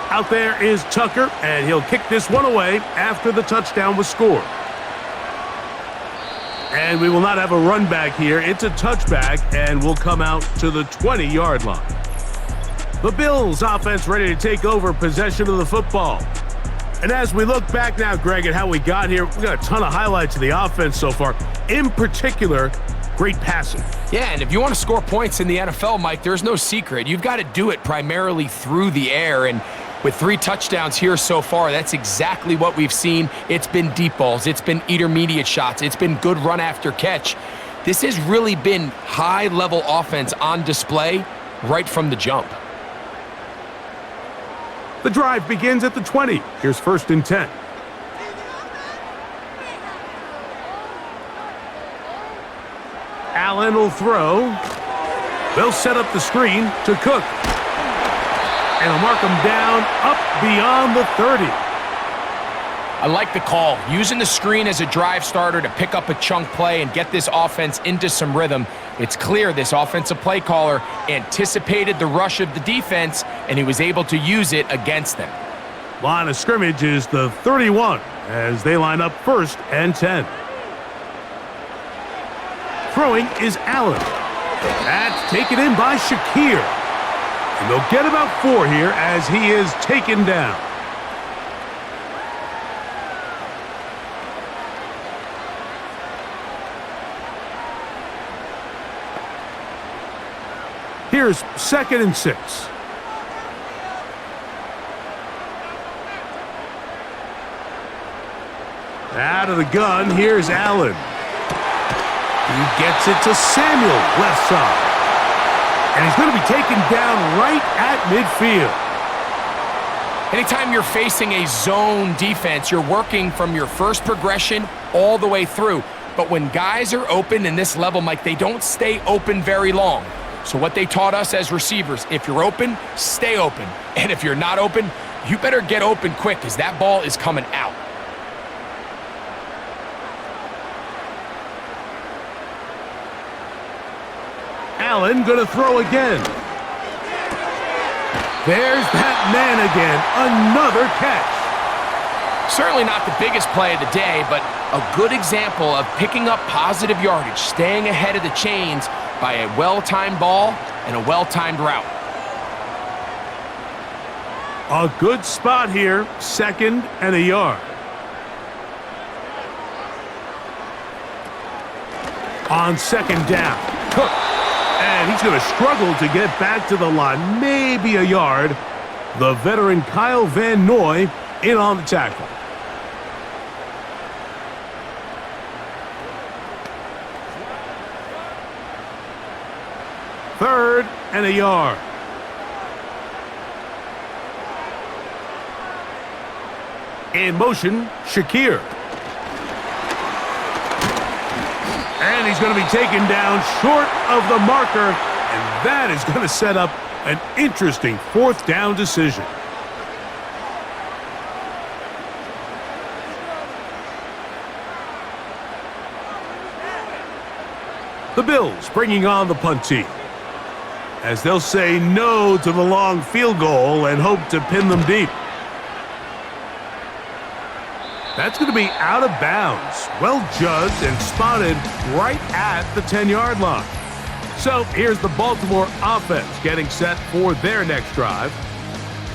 Out there is Tucker, and he'll kick this one away after the touchdown was scored. And we will not have a run back here. It's a touchback, and we'll come out to the 20-yard line. The Bills offense ready to take over possession of the football. And as we look back now, Greg, at how we got here, we got a ton of highlights of the offense so far. In particular, great passing. Yeah, and if you want to score points in the NFL, Mike, there's no secret. You've got to do it primarily through the air, and with 3 touchdowns here so far, that's exactly what we've seen. It's been deep balls. It's been intermediate shots. It's been good run after catch. This has really been high-level offense on display right from the jump. The drive begins at the 20. Here's 1st and 10. Allen will throw. They'll set up the screen to Cook. And he'll mark him down up beyond the 30. I like the call. Using the screen as a drive starter to pick up a chunk play and get this offense into some rhythm. It's clear this offensive play caller anticipated the rush of the defense, and he was able to use it against them. Line of scrimmage is the 31 as they line up 1st and 10. Throwing is Allen. That's taken in by Shakir. And they'll get about 4 here as he is taken down. Here's 2nd and 6. Out of the gun, here's Allen. He gets it to Samuel, left side. And he's going to be taken down right at midfield. Anytime you're facing a zone defense, you're working from your first progression all the way through. But when guys are open in this level, Mike, they don't stay open very long. So what they taught us as receivers, if you're open, stay open. And if you're not open, you better get open quick because that ball is coming out. Allen going to throw again. There's that man again. Another catch. Certainly not the biggest play of the day, but a good example of picking up positive yardage, staying ahead of the chains by a well-timed ball and a well-timed route. A good spot here, 2nd and a yard. On 2nd down, Cook. And he's going to struggle to get back to the line, maybe a yard. The veteran Kyle Van Noy in on the tackle. Third and a yard. In motion, Shakir. And he's going to be taken down short of the marker, and that is going to set up an interesting 4th down decision. The Bills bringing on the punt team, as they'll say no to the long field goal and hope to pin them deep. That's going to be out of bounds. Well judged and spotted right at the 10-yard line. So here's the Baltimore offense getting set for their next drive.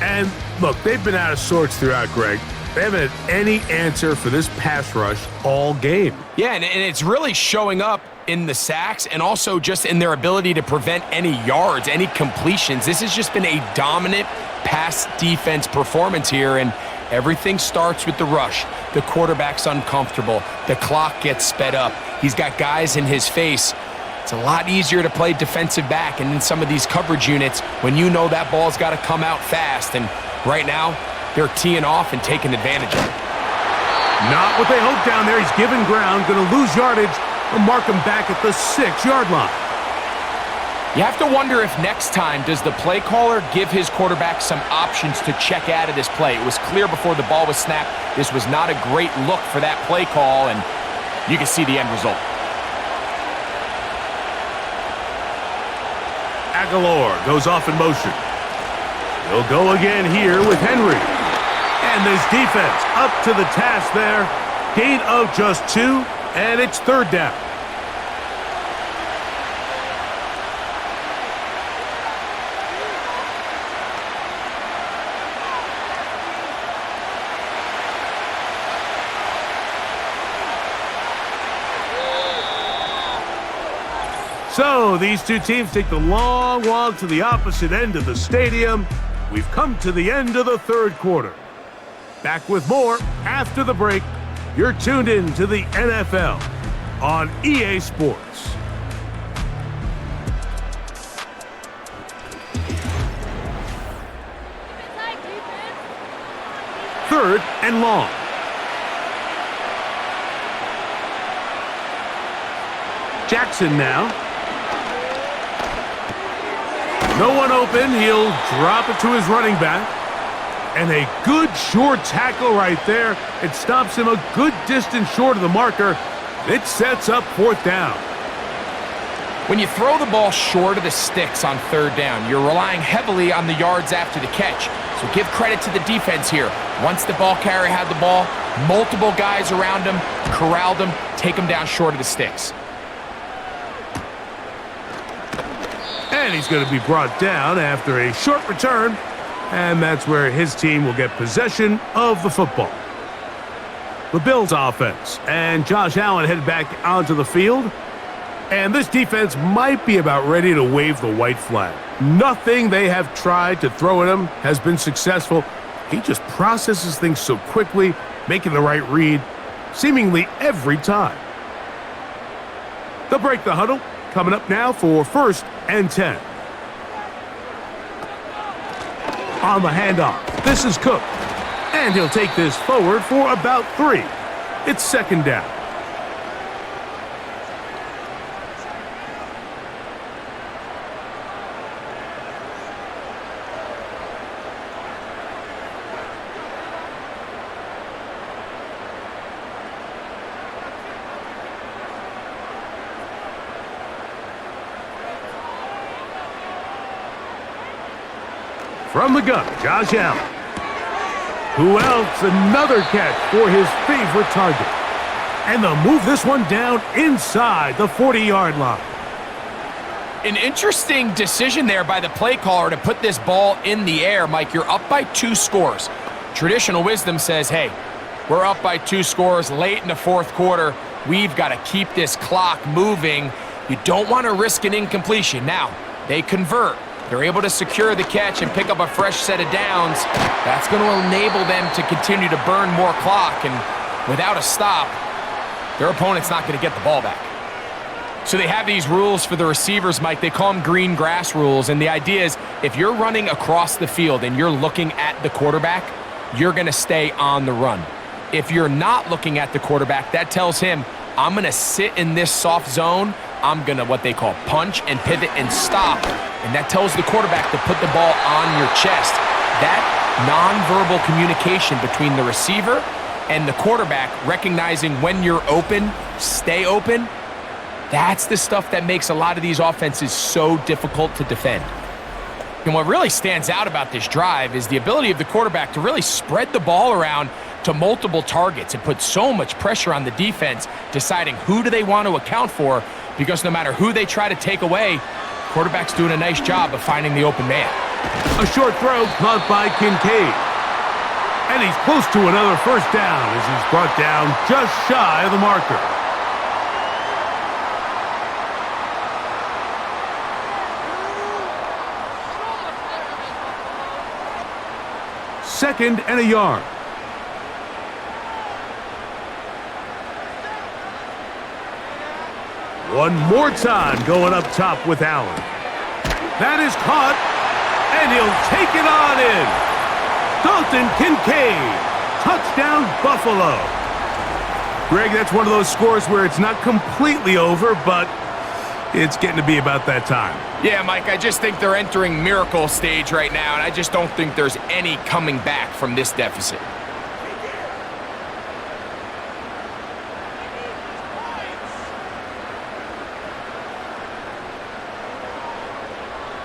And look, they've been out of sorts throughout, Greg. They haven't had any answer for this pass rush all game. Yeah, and it's really showing up in the sacks and also just in their ability to prevent any yards, any completions. This has just been a dominant pass defense performance here, and everything starts with the rush. The quarterback's uncomfortable. The clock gets sped up. He's got guys in his face. It's a lot easier to play defensive back and in some of these coverage units when you know that ball's got to come out fast, and right now they're teeing off and taking advantage of it. Not what they hoped down there. He's given ground, going to lose yardage. They'll mark him back at the 6-yard line. You have to wonder if next time does the play caller give his quarterback some options to check out of this play. It was clear before the ball was snapped. This was not a great look for that play call, and you can see the end result. Aguilar goes off in motion. He'll go again here with Henry. And this defense up to the task there. Gain of just 2, and it's 3rd down. So these two teams take the long walk to the opposite end of the stadium. We've come to the end of the 3rd quarter. Back with more after the break. You're tuned in to the NFL on EA Sports. Third and long. Jackson now. No one open. He'll drop it to his running back. And a good short tackle right there. It stops him a good distance short of the marker. It sets up 4th down. When you throw the ball short of the sticks on 3rd down, you're relying heavily on the yards after the catch. So give credit to the defense here. Once the ball carrier had the ball, multiple guys around him, corralled him, take him down short of the sticks. And he's going to be brought down after a short return. And that's where his team will get possession of the football. The Bills offense and Josh Allen head back onto the field. And this defense might be about ready to wave the white flag. Nothing they have tried to throw at him has been successful. He just processes things so quickly, making the right read seemingly every time. They'll break the huddle. Coming up now for 1st and 10. On the handoff, this is Cook. And he'll take this forward for about 3. It's 2nd down. From the gun, Josh Allen. Who else? Another catch for his favorite target. And they'll move this one down inside the 40-yard line. An interesting decision there by the play caller to put this ball in the air. Mike, you're up by 2 scores. Traditional wisdom says, hey, we're up by 2 scores late in the 4th quarter. We've got to keep this clock moving. You don't want to risk an incompletion. Now, they convert. They're able to secure the catch and pick up a fresh set of downs. That's going to enable them to continue to burn more clock, and without a stop, their opponent's not going to get the ball back. So they have these rules for the receivers, Mike. They call them green grass rules, and the idea is if you're running across the field and you're looking at the quarterback, you're going to stay on the run. If you're not looking at the quarterback, that tells him, I'm going to sit in this soft zone. I'm going to what they call punch and pivot and stop. And that tells the quarterback to put the ball on your chest. That nonverbal communication between the receiver and the quarterback, recognizing when you're open, stay open, that's the stuff that makes a lot of these offenses so difficult to defend. And what really stands out about this drive is the ability of the quarterback to really spread the ball around to multiple targets and put so much pressure on the defense, deciding who do they want to account for, because no matter who they try to take away, quarterback's doing a nice job of finding the open man. A short throw caught by Kincaid. And he's close to another 1st down as he's brought down just shy of the marker. 2nd and a yard. One more time going up top with Allen. That is caught, and he'll take it on in. Dalton Kincaid, touchdown Buffalo. Greg, that's one of those scores where it's not completely over, but it's getting to be about that time. Yeah, Mike, I just think they're entering miracle stage right now, and I just don't think there's any coming back from this deficit.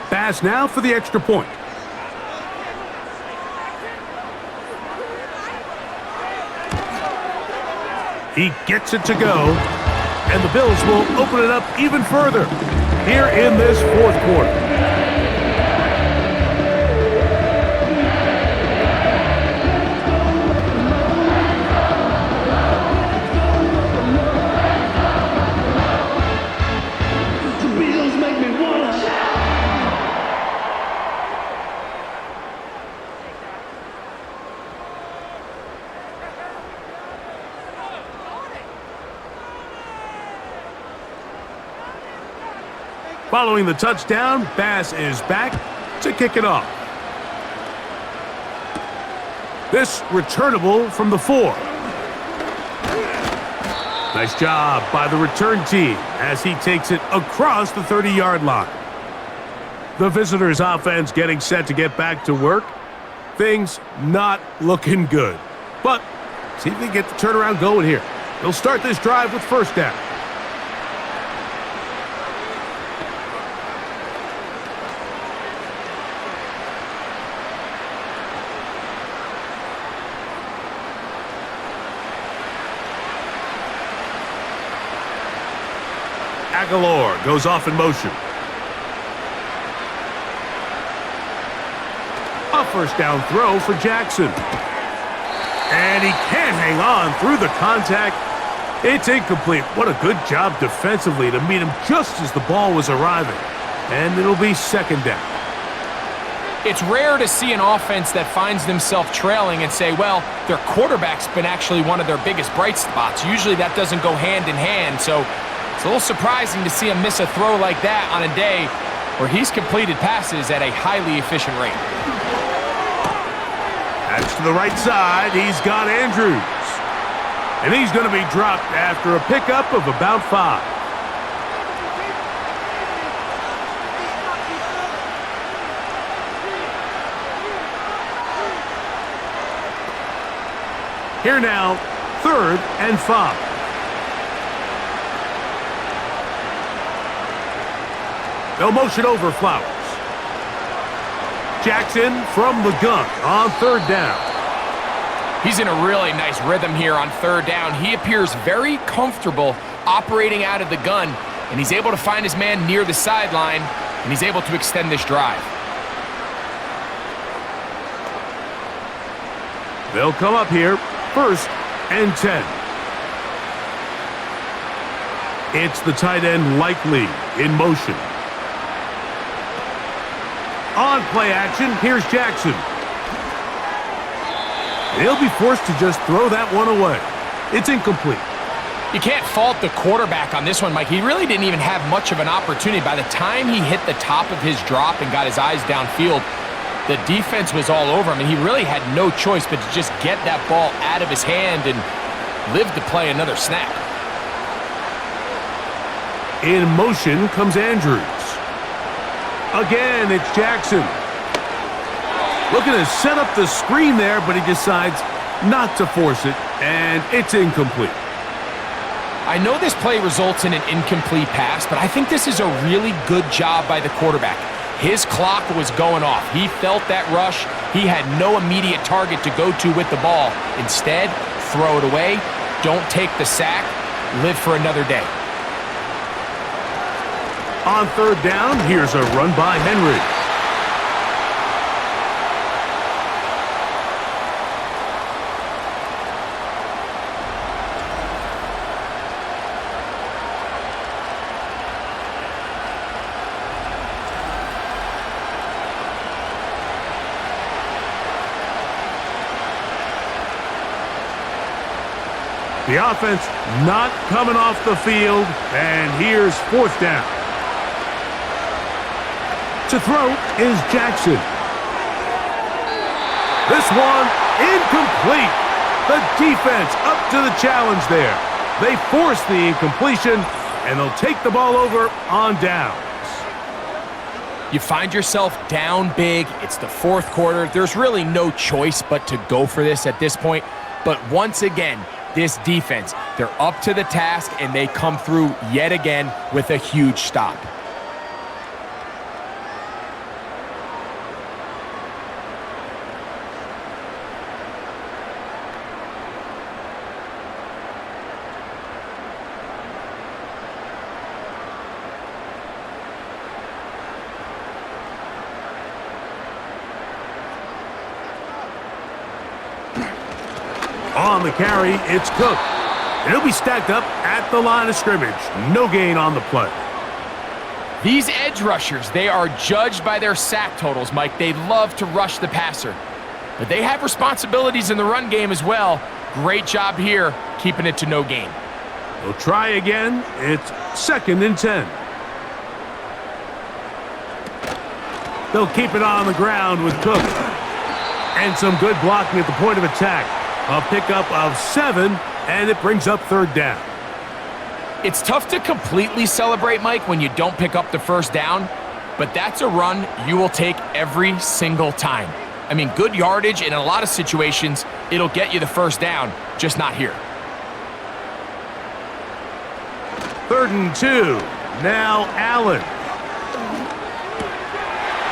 Pass now for the extra point. He gets it to go, and the Bills will open it up even further here in this 4th quarter. The Bills make me wanna shout. Following the touchdown, Bass is back to kick it off. This returnable from the 4. Nice job by the return team as he takes it across the 30-yard line. The visitors' offense getting set to get back to work. Things not looking good. But see if they get the turnaround going here. They'll start this drive with 1st down. Aguilar goes off in motion. A 1st down throw for Jackson. And he can't hang on through the contact. It's incomplete. What a good job defensively to meet him just as the ball was arriving. And it'll be 2nd down. It's rare to see an offense that finds themselves trailing and say, well, their quarterback's been actually one of their biggest bright spots. Usually that doesn't go hand in hand, so it's a little surprising to see him miss a throw like that on a day where he's completed passes at a highly efficient rate. That's to the right side. He's got Andrews. And he's going to be dropped after a pickup of about 5. Here now, 3rd and 5. They'll motion over Flowers. Jackson from the gun on 3rd down. He's in a really nice rhythm here on 3rd down. He appears very comfortable operating out of the gun, and he's able to find his man near the sideline, and he's able to extend this drive. They'll come up here, 1st and 10. It's the tight end Likely in motion. On play action, here's Jackson. He'll be forced to just throw that one away. It's incomplete. You can't fault the quarterback on this one, Mike. He really didn't even have much of an opportunity. By the time he hit the top of his drop and got his eyes downfield, the defense was all over him, and he really had no choice but to just get that ball out of his hand and live to play another snap. In motion comes Andrews. Again, it's Jackson. Looking to set up the screen there, but he decides not to force it, and it's incomplete. I know this play results in an incomplete pass, but I think this is a really good job by the quarterback. His clock was going off. He felt that rush. He had no immediate target to go to with the ball. Instead, throw it away. Don't take the sack. Live for another day. On 3rd down, here's a run by Henry. The offense not coming off the field, and here's 4th down. To throw is Jackson. This one incomplete. The defense up to the challenge there. They force the incompletion, and they'll take the ball over on downs. You find yourself down big. It's the 4th quarter. There's really no choice but to go for this at this point. But once again, this defense, they're up to the task, and they come through yet again with a huge stop. On the carry, it's Cook. And he'll be stacked up at the line of scrimmage. No gain on the play. These edge rushers, they are judged by their sack totals, Mike. They love to rush the passer. But they have responsibilities in the run game as well. Great job here, keeping it to no gain. They'll try again. It's 2nd and 10. They'll keep it on the ground with Cook. And some good blocking at the point of attack. A pickup of 7, and it brings up 3rd down. It's tough to completely celebrate, Mike, when you don't pick up the 1st down, but that's a run you will take every single time. I mean, good yardage, and in a lot of situations, it'll get you the 1st down, just not here. 3rd and 2. Now Allen.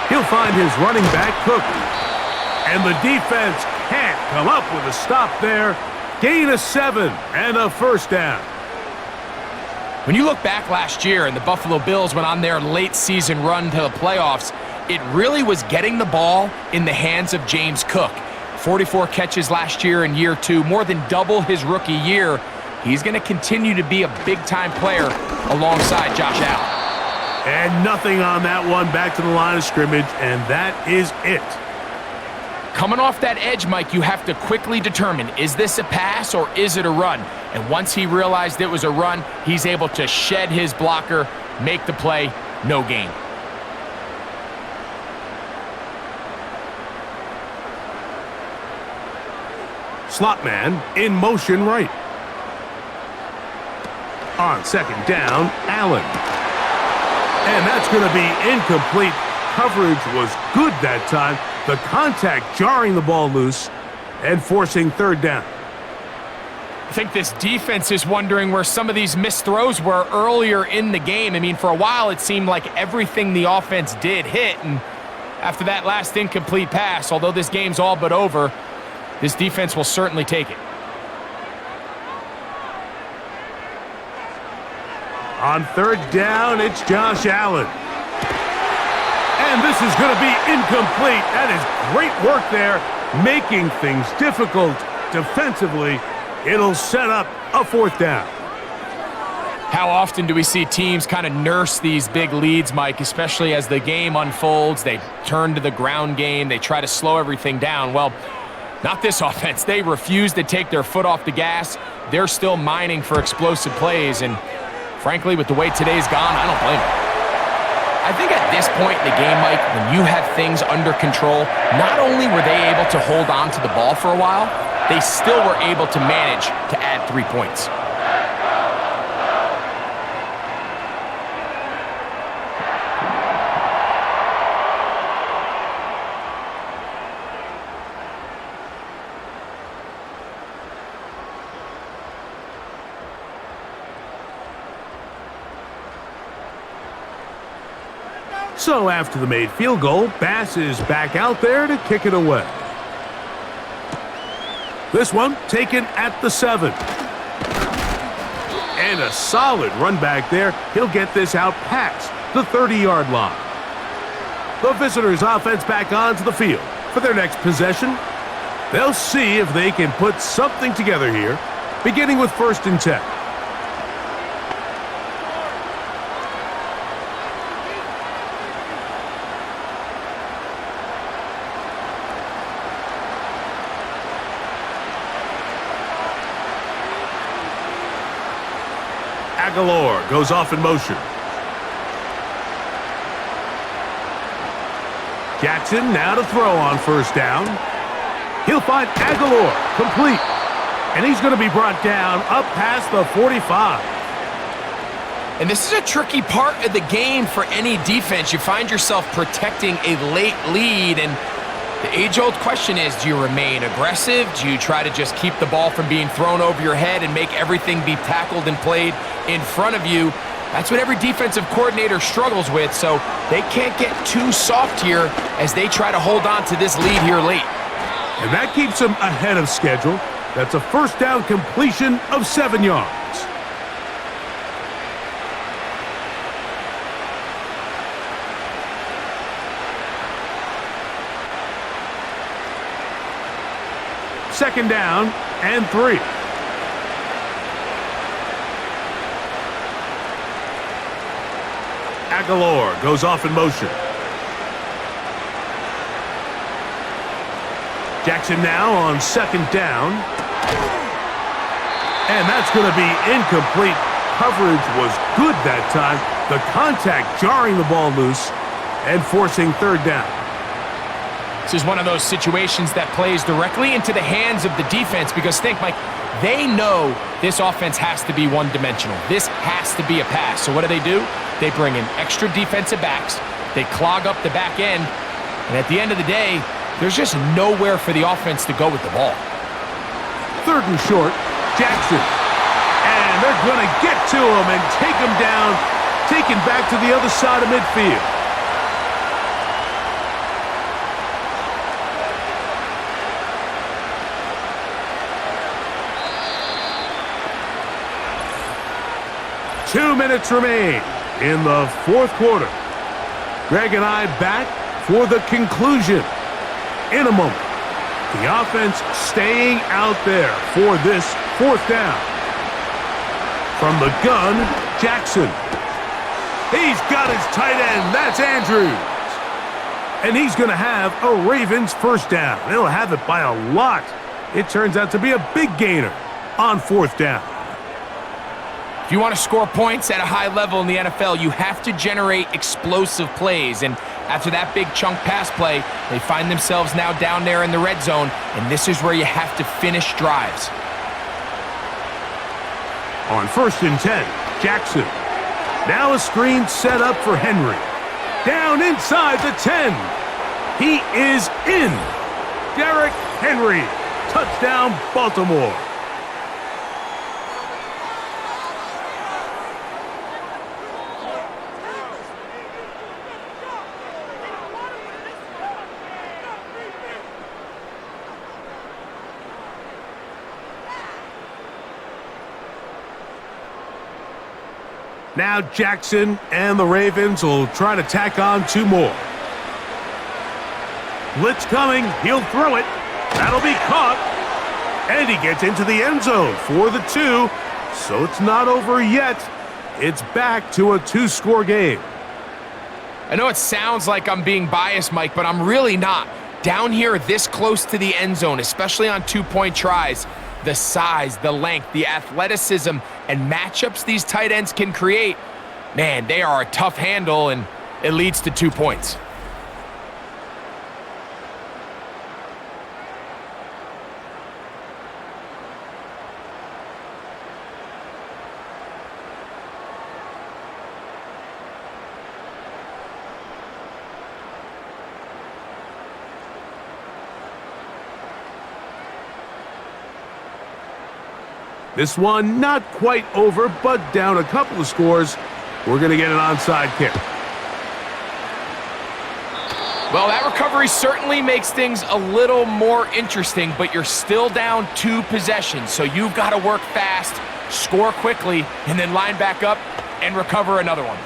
He'll find his running back, Cook. And the defense can't come up with a stop there. Gain of 7 and a 1st down. When you look back last year and the Buffalo Bills went on their late season run to the playoffs, it really was getting the ball in the hands of James Cook. 44 catches last year in year 2, more than double his rookie year. He's going to continue to be a big-time player alongside Josh Allen. And nothing on that one, back to the line of scrimmage, and that is it. Coming off that edge, Mike, you have to quickly determine, is this a pass or is it a run? And once he realized it was a run, he's able to shed his blocker, make the play, no gain. Slot man in motion right. On 2nd down, Allen. And that's going to be incomplete. Coverage was good that time. The contact jarring the ball loose and forcing 3rd down. I think this defense is wondering where some of these missed throws were earlier in the game. I mean, for a while it seemed like everything the offense did hit, and after that last incomplete pass, although this game's all but over, this defense will certainly take it. On 3rd down, it's Josh Allen. And this is going to be incomplete. That is great work there, making things difficult defensively. It'll set up a 4th down. How often do we see teams kind of nurse these big leads, Mike, especially as the game unfolds? They turn to the ground game. They try to slow everything down. Well, not this offense. They refuse to take their foot off the gas. They're still mining for explosive plays, and frankly, with the way today's gone, I don't blame them. I think at this point in the game, Mike, when you have things under control, not only were they able to hold on to the ball for a while, they still were able to manage to add 3 points. So after the made field goal, Bass is back out there to kick it away. This one taken at the 7. And a solid run back there. He'll get this out past the 30-yard line. The visitors' offense back onto the field for their next possession. They'll see if they can put something together here, beginning with 1st and 10. Aguilar goes off in motion. Jackson now to throw on first down. He'll find Aguilar complete. And he's going to be brought down up past the 45. And this is a tricky part of the game for any defense. You find yourself protecting a late lead, and the age-old question is, do you remain aggressive? Do you try to just keep the ball from being thrown over your head and make everything be tackled and played in front of you? That's what every defensive coordinator struggles with, so they can't get too soft here as they try to hold on to this lead here late. And that keeps them ahead of schedule. That's a first down completion of 7 yards. Second down and 3. Aguilar goes off in motion. Jackson now on second down. And that's going to be incomplete. Coverage was good that time. The contact jarring the ball loose and forcing third down. This is one of those situations that plays directly into the hands of the defense because think, Mike, they know this offense has to be one-dimensional. This has to be a pass. So what do? They bring in extra defensive backs. They clog up the back end. And at the end of the day, there's just nowhere for the offense to go with the ball. Third and short, Jackson. And they're going to get to him and take him down, taken back to the other side of midfield. Two minutes remain in the fourth quarter. Greg and I back for the conclusion in a moment. The offense staying out there for this fourth down. From the gun, Jackson. He's got his tight end. That's Andrews. And he's going to have a Ravens first down. They'll have it by a lot. It turns out to be a big gainer on fourth down. If you want to score points at a high level in the NFL, you have to generate explosive plays. And after that big chunk pass play, they find themselves now down there in the red zone, and this is where you have to finish drives. On first and 10, Jackson. Now a screen set up for Henry. Down inside the 10. He is in. Derrick Henry. Touchdown, Baltimore. Now Jackson and the Ravens will try to tack on 2 more. Blitz coming. He'll throw it. That'll be caught. And he gets into the end zone for the 2. So it's not over yet. It's back to a 2-score game. I know it sounds like I'm being biased, Mike, but I'm really not. Down here this close to the end zone, especially on 2-point tries, the size, the length, the athleticism, and matchups these tight ends can create, man, they are a tough handle, and it leads to 2 points. This one not quite over, but down a couple of scores. We're going to get an onside kick. Well, that recovery certainly makes things a little more interesting, but you're still down 2 possessions, so you've got to work fast, score quickly, and then line back up and recover another one.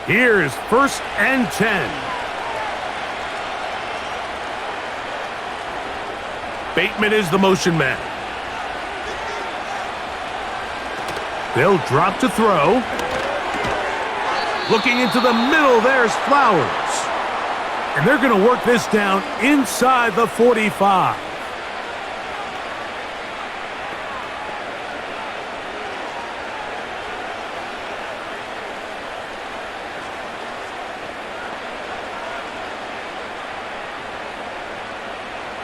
Here's first and 10. Bateman is the motion man. They'll drop to throw. Looking into the middle, there's Flowers. And they're going to work this down inside the 45.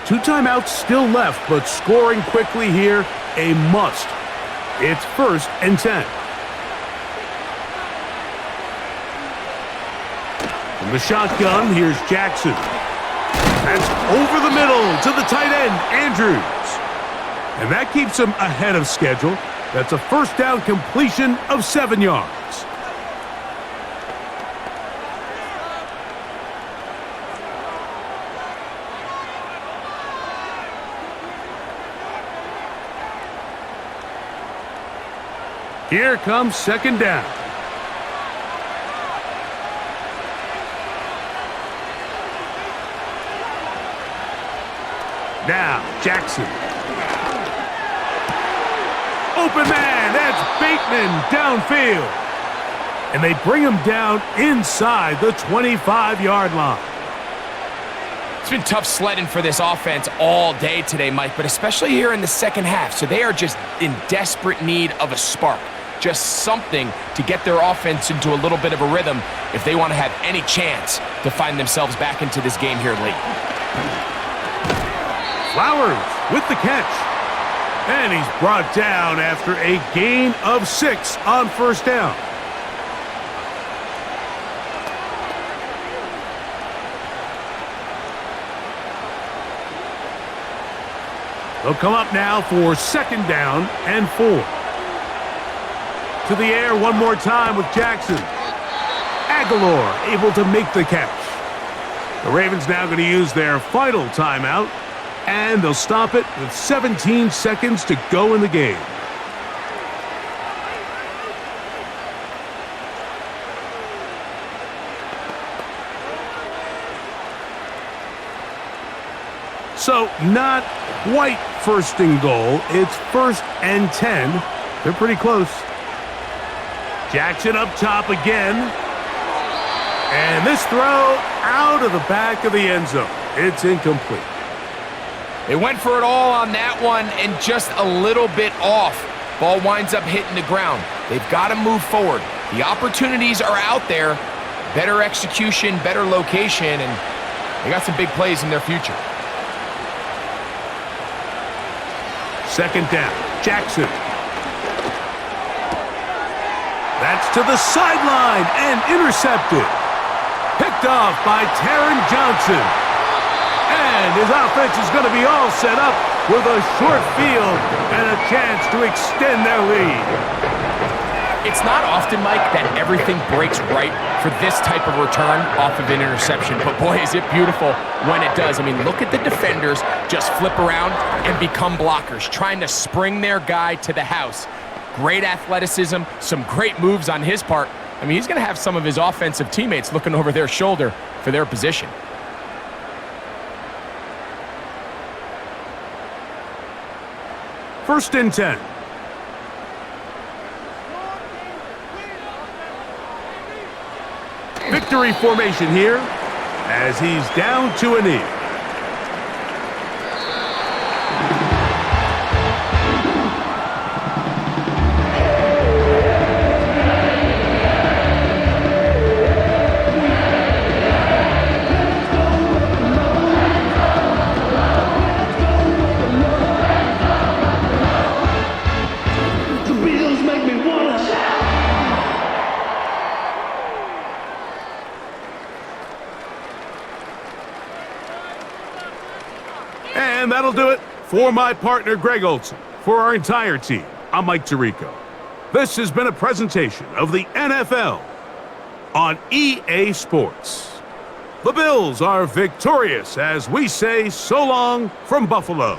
2 timeouts still left, but scoring quickly here, a must. It's 1st and 10. From the shotgun, here's Jackson. That's over the middle to the tight end, Andrews. And that keeps him ahead of schedule. That's a 1st down completion of 7 yards. Here comes 2nd down. Now, Jackson. Open man, that's Bateman downfield. And they bring him down inside the 25-yard line. It's been tough sledding for this offense all day today, Mike, but especially here in the second half. So they are just in desperate need of a spark. Just something to get their offense into a little bit of a rhythm if they want to have any chance to find themselves back into this game here late. Flowers with the catch. And he's brought down after a gain of 6 on 1st down. They'll come up now for 2nd down and 4. To the air one more time with Jackson. Aguilar able to make the catch. The Ravens now going to use their final timeout, and they'll stop it with 17 seconds to go in the game. So not quite 1st and goal. It's 1st and 10. They're pretty close. Jackson up top again. And this throw out of the back of the end zone. It's incomplete. They went for it all on that one and just a little bit off. Ball winds up hitting the ground. They've got to move forward. The opportunities are out there. Better execution, better location, and they got some big plays in their future. 2nd down. Jackson. That's to the sideline and intercepted. Picked off by Taron Johnson. And his offense is going to be all set up with a short field and a chance to extend their lead. It's not often, Mike, that everything breaks right for this type of return off of an interception. But boy, is it beautiful when it does. I mean, look at the defenders just flip around and become blockers, trying to spring their guy to the house. Great athleticism, some great moves on his part. I mean, he's going to have some of his offensive teammates looking over their shoulder for their position. First and 10. Victory formation here as he's down to a knee. And that'll do it for my partner, Greg Olson. For our entire team, I'm Mike Tirico. This has been a presentation of the NFL on EA Sports. The Bills are victorious as we say so long from Buffalo.